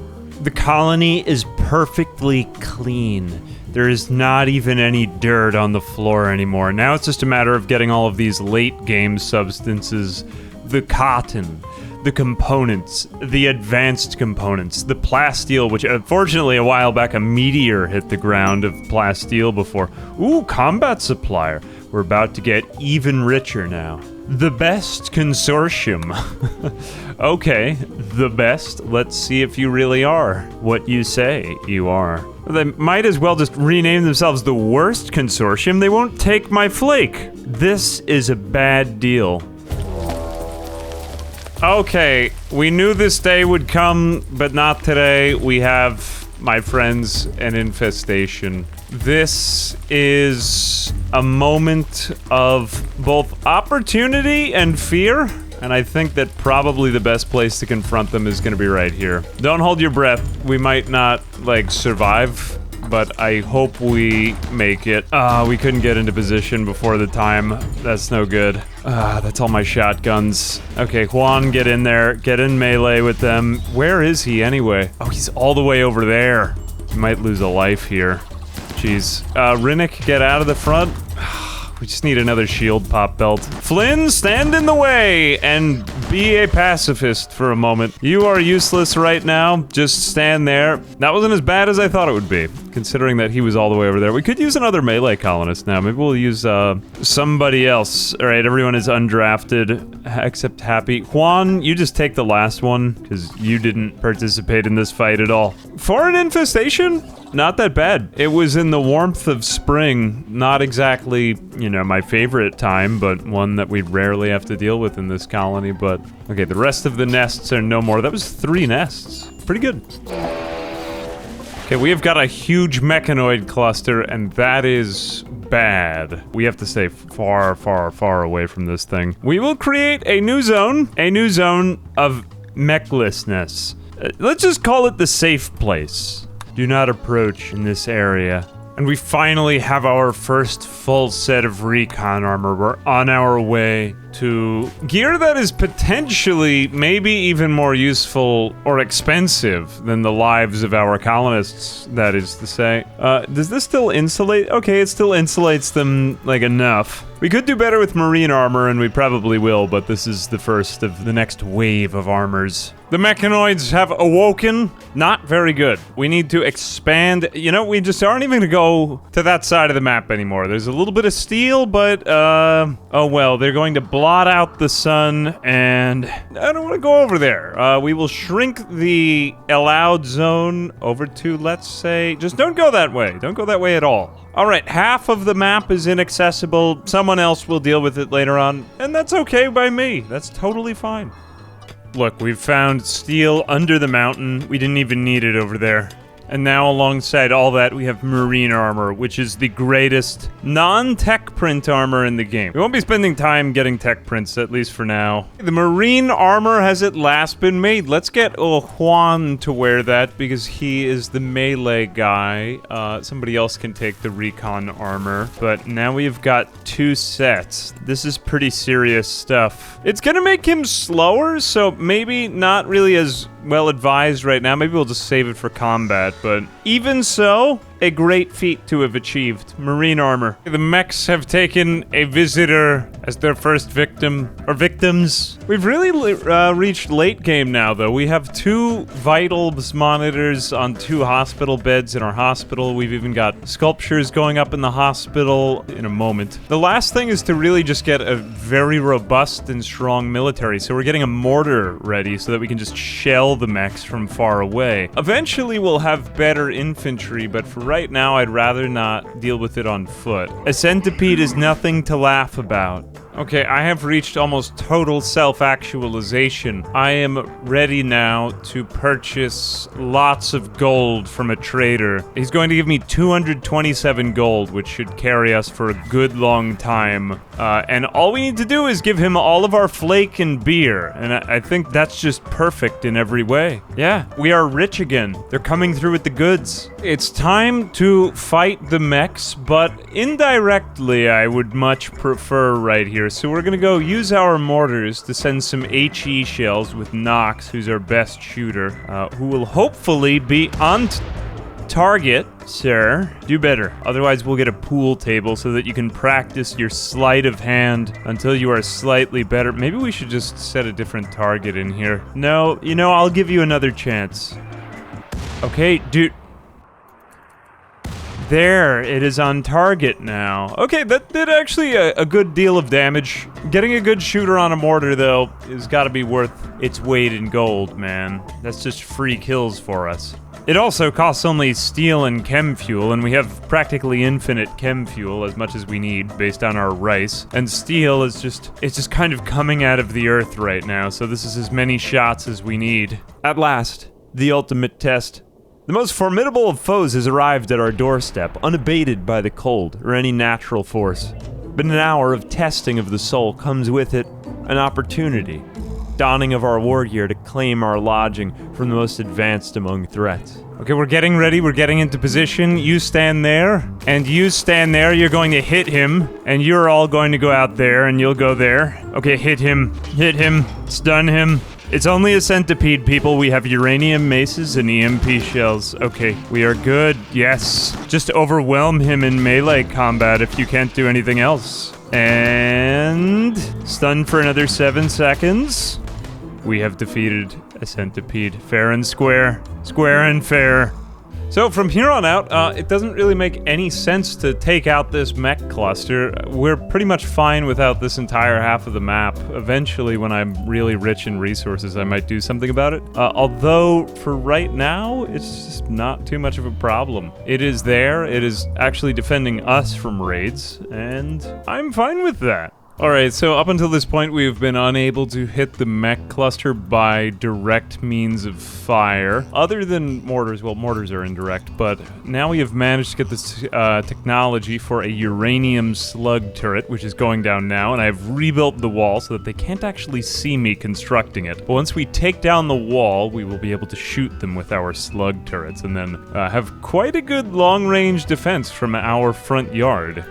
The colony is perfectly clean. There is not even any dirt on the floor anymore. Now it's just a matter of getting all of these late game substances, the cotton, the components, the advanced components, the plasteel, which unfortunately a while back a meteor hit the ground of plasteel before. Ooh, combat supplier. We're about to get even richer now. The best consortium. Okay, the best. Let's see if you really are what you say you are. They might as well just rename themselves the worst consortium. They won't take my flake. This is a bad deal. Okay, we knew this day would come, but not today. We have, my friends, an infestation. This is a moment of both opportunity and fear, and I think that probably the best place to confront them is gonna be right here. Don't hold your breath. We might not, like, survive, but I hope we make it. We couldn't get into position before the time. That's no good. That's all my shotguns. Okay, Juan, get in there. Get in melee with them. Where is he anyway? Oh, he's all the way over there. He might lose a life here. Jeez. Rinnick, get out of the front. We just need another shield pop belt. Flynn, stand in the way and be a pacifist for a moment. You are useless right now. Just stand there. That wasn't as bad as I thought it would be, considering that he was all the way over there. We could use another melee colonist now. Maybe we'll use somebody else. All right, everyone is undrafted, except Happy. Juan, you just take the last one, because you didn't participate in this fight at all. For an infestation? Not that bad. It was in the warmth of spring. Not exactly, you know, my favorite time, but one that we rarely have to deal with in this colony, but... Okay, the rest of the nests are no more. That was 3 nests. Pretty good. Okay, we have got a huge mechanoid cluster, and that is bad. We have to stay far, far, far away from this thing. We will create a new zone of mechlessness. Let's just call it the safe place. Do not approach in this area. And we finally have our first full set of recon armor. We're on our way to gear that is potentially maybe even more useful or expensive than the lives of our colonists, that is to say. Does this still insulate? Okay, it still insulates them, like, enough. We could do better with marine armor, and we probably will, but this is the first of the next wave of armors. The Mechanoids have awoken. Not very good. We need to expand. You know, we just aren't even gonna go to that side of the map anymore. There's a little bit of steel, but, oh well, they're going to blot out the sun, and I don't want to go over there. We will shrink the allowed zone over to, let's say, just don't go that way. Don't go that way at all. Alright, half of the map is inaccessible. Someone else will deal with it later on, and that's okay by me. That's totally fine. Look, we've found steel under the mountain. We didn't even need it over there. And now alongside all that, we have marine armor, which is the greatest non-tech print armor in the game. We won't be spending time getting tech prints, at least for now. The marine armor has at last been made. Let's get Juan to wear that, because he is the melee guy. Somebody else can take the recon armor. But now we've got 2 sets. This is pretty serious stuff. It's gonna make him slower, so maybe not really as well advised right now. Maybe we'll just save it for combat, but even so, a great feat to have achieved. Marine armor. The mechs have taken a visitor as their first victim, or victims. We've really reached late game now, though. We have 2 vitals monitors on 2 hospital beds in our hospital. We've even got sculptures going up in the hospital in a moment. The last thing is to really just get a very robust and strong military, so we're getting a mortar ready so that we can just shell the mechs from far away. Eventually we'll have better infantry, but for right now I'd rather not deal with it on foot. A centipede is nothing to laugh about. Okay, I have reached almost total self-actualization. I am ready now to purchase lots of gold from a trader. He's going to give me 227 gold, which should carry us for a good long time. And all we need to do is give him all of our flake and beer, and I think that's just perfect in every way. Yeah, we are rich again. They're coming through with the goods. It's time to fight the mechs, but indirectly I would much prefer right here. So we're gonna go use our mortars to send some HE shells with Nox, who's our best shooter, who will hopefully be on target. Sir, do better. Otherwise we'll get a pool table so that you can practice your sleight of hand until you are slightly better. Maybe we should just set a different target in here. No, you know, I'll give you another chance. Okay, dude. There, it is on target now. Okay, that did actually a good deal of damage. Getting a good shooter on a mortar, though, has got to be worth its weight in gold, man. That's just free kills for us. It also costs only steel and chem fuel, and we have practically infinite chem fuel, as much as we need, based on our rice. And steel is it's just kind of coming out of the earth right now, so this is as many shots as we need. At last, the ultimate test. The most formidable of foes has arrived at our doorstep, unabated by the cold or any natural force. But an hour of testing of the soul comes with it an opportunity. Donning of our war gear to claim our lodging from the most advanced among threats. Okay, we're getting ready, we're getting into position. You stand there, and you stand there. You're going to hit him, and you're all going to go out there, and you'll go there. Okay, hit him, stun him. It's only a centipede, people. We have uranium maces and EMP shells. Okay, we are good, yes. Just overwhelm him in melee combat if you can't do anything else. And stun for another 7 seconds. We have defeated a centipede. Fair and square. Square and fair. So from here on out, it doesn't really make any sense to take out this mech cluster. We're pretty much fine without this entire half of the map. Eventually, when I'm really rich in resources, I might do something about it. Although, for right now, it's just not too much of a problem. It is there, it is actually defending us from raids, and I'm fine with that. Alright, so up until this point we've been unable to hit the mech cluster by direct means of fire. Other than mortars, well, mortars are indirect, but now we have managed to get this technology for a uranium slug turret, which is going down now, and I've rebuilt the wall so that they can't actually see me constructing it. But once we take down the wall, we will be able to shoot them with our slug turrets, and then have quite a good long-range defense from our front yard.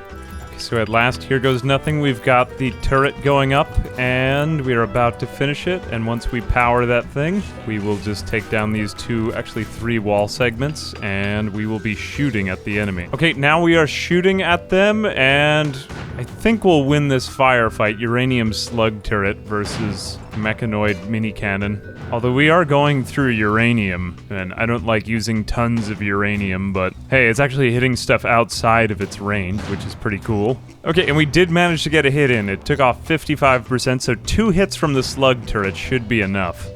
So at last, here goes nothing. We've got the turret going up, and we're about to finish it. And once we power that thing, we will just take down these actually three wall segments, and we will be shooting at the enemy. Okay, now we are shooting at them, and I think we'll win this firefight. Uranium slug turret versus Mechanoid mini cannon. Although we are going through uranium, and I don't like using tons of uranium, but hey, it's actually hitting stuff outside of its range, which is pretty cool. Okay, and we did manage to get a hit in. It took off 55%, so 2 hits from the slug turret should be enough.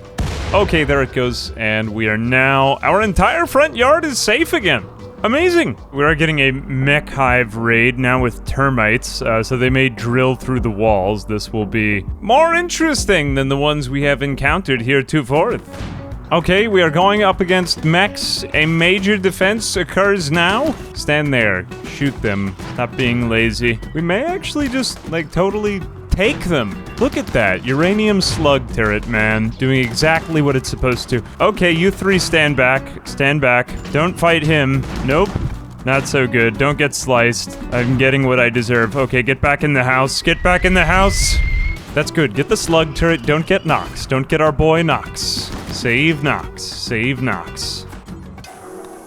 Okay, there it goes, and we are now... Our entire front yard is safe again! Amazing! We are getting a mech hive raid now with termites, so they may drill through the walls. This will be more interesting than the ones we have encountered heretofore. Okay, we are going up against mechs. A major defense occurs now. Stand there. Shoot them. Stop being lazy. We may actually just, like, totally take them. Look at that. Uranium slug turret, man. Doing exactly what it's supposed to. Okay, you three stand back. Stand back. Don't fight him. Nope. Not so good. Don't get sliced. I'm getting what I deserve. Okay, get back in the house. Get back in the house. That's good. Get the slug turret. Don't get Nox. Don't get our boy Nox. Save Nox. Save Nox.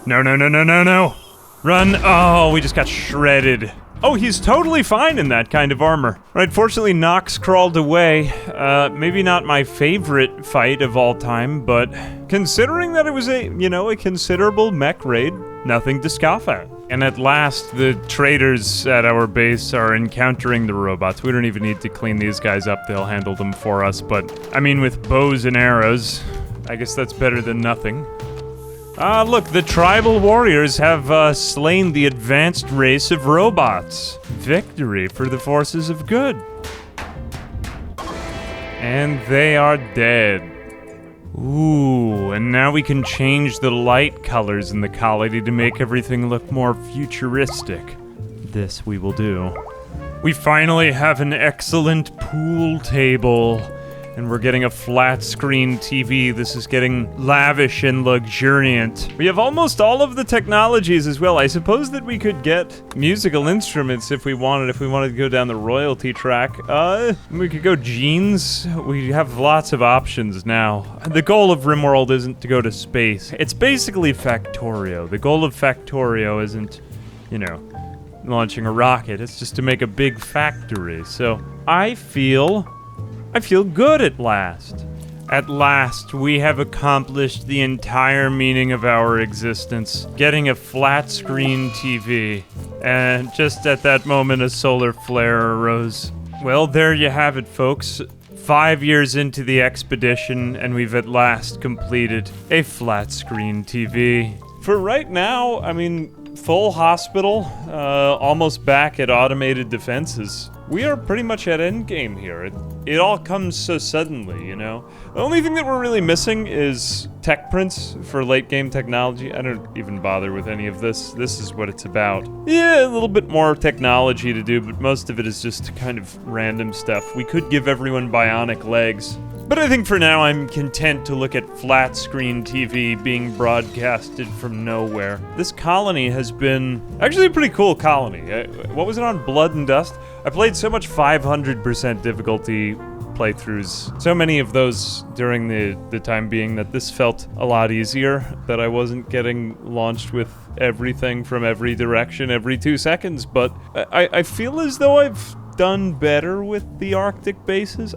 No, no, no, no, no, no. Run. Oh, we just got shredded. Oh, he's totally fine in that kind of armor. Right, fortunately, Nox crawled away. Maybe not my favorite fight of all time, but considering that it was a considerable mech raid, nothing to scoff at. And at last, the traders at our base are encountering the robots. We don't even need to clean these guys up. They'll handle them for us, but I mean, with bows and arrows, I guess that's better than nothing. Ah, look, the tribal warriors have slain the advanced race of robots. Victory for the forces of good. And they are dead. Ooh, and now we can change the light colors in the colony to make everything look more futuristic. This we will do. We finally have an excellent pool table. And we're getting a flat screen TV. This is getting lavish and luxuriant. We have almost all of the technologies as well. I suppose that we could get musical instruments if we wanted to go down the royalty track. We could go jeans. We have lots of options now. The goal of Rimworld isn't to go to space. It's basically Factorio. The goal of Factorio isn't, launching a rocket. It's just to make a big factory. So I feel good at last. At last, we have accomplished the entire meaning of our existence, getting a flat screen TV. And just at that moment, a solar flare arose. Well, there you have it, folks. 5 years into the expedition, and we've at last completed a flat screen TV. For right now, I mean, full hospital, almost back at automated defenses. We are pretty much at endgame here. It all comes so suddenly, you know? The only thing that we're really missing is tech prints for late game technology. I don't even bother with any of this. This is what it's about. Yeah, a little bit more technology to do, but most of it is just kind of random stuff. We could give everyone bionic legs. But I think for now I'm content to look at flat screen TV being broadcasted from nowhere. This colony has been actually a pretty cool colony. What was it on, Blood and Dust? I played so much 500% difficulty playthroughs, so many of those during the time being, that this felt a lot easier, that I wasn't getting launched with everything from every direction every 2 seconds, but I feel as though I've done better with the Arctic bases.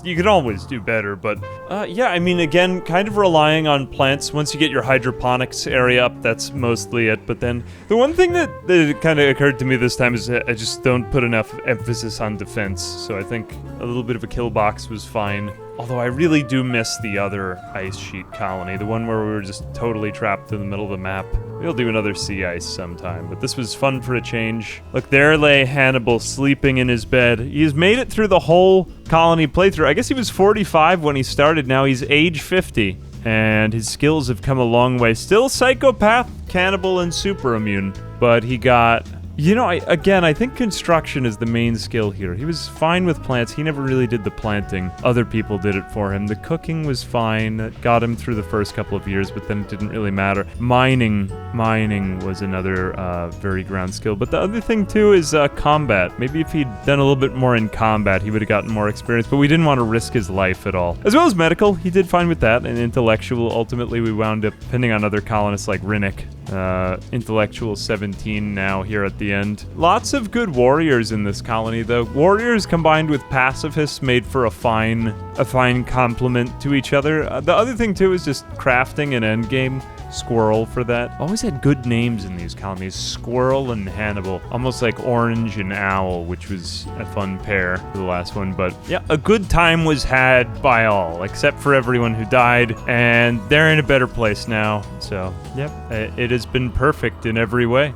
You can always do better, but yeah, I mean, again, kind of relying on plants. Once you get your hydroponics area up, that's mostly it. But then the one thing that kind of occurred to me this time is that I just don't put enough emphasis on defense. So I think a little bit of a kill box was fine. Although I really do miss the other ice sheet colony, the one where we were just totally trapped in the middle of the map. We'll do another sea ice sometime, but this was fun for a change. Look, there lay Hannibal sleeping in his bed. He's made it through the whole colony playthrough. I guess he was 45 when he started, now he's age 50. And his skills have come a long way. Still psychopath, cannibal, and super immune. But he got... You know, I think construction is the main skill here. He was fine with plants. He never really did the planting. Other people did it for him. The cooking was fine. It got him through the first couple of years, but then it didn't really matter. Mining was another very ground skill. But the other thing, too, is combat. Maybe if he'd done a little bit more in combat, he would have gotten more experience, but we didn't want to risk his life at all. As well as medical, he did fine with that. And intellectual, ultimately, we wound up depending on other colonists like Rinnick. Intellectual 17 now here at the end. Lots of good warriors in this colony, though. Warriors combined with pacifists made for a fine complement to each other. The other thing too is just crafting an endgame. Squirrel for that. Always had good names in these colonies. Squirrel and Hannibal. Almost like Orange and Owl, which was a fun pair for the last one. But yeah, a good time was had by all, except for everyone who died. And they're in a better place now. So, yep, it has been perfect in every way.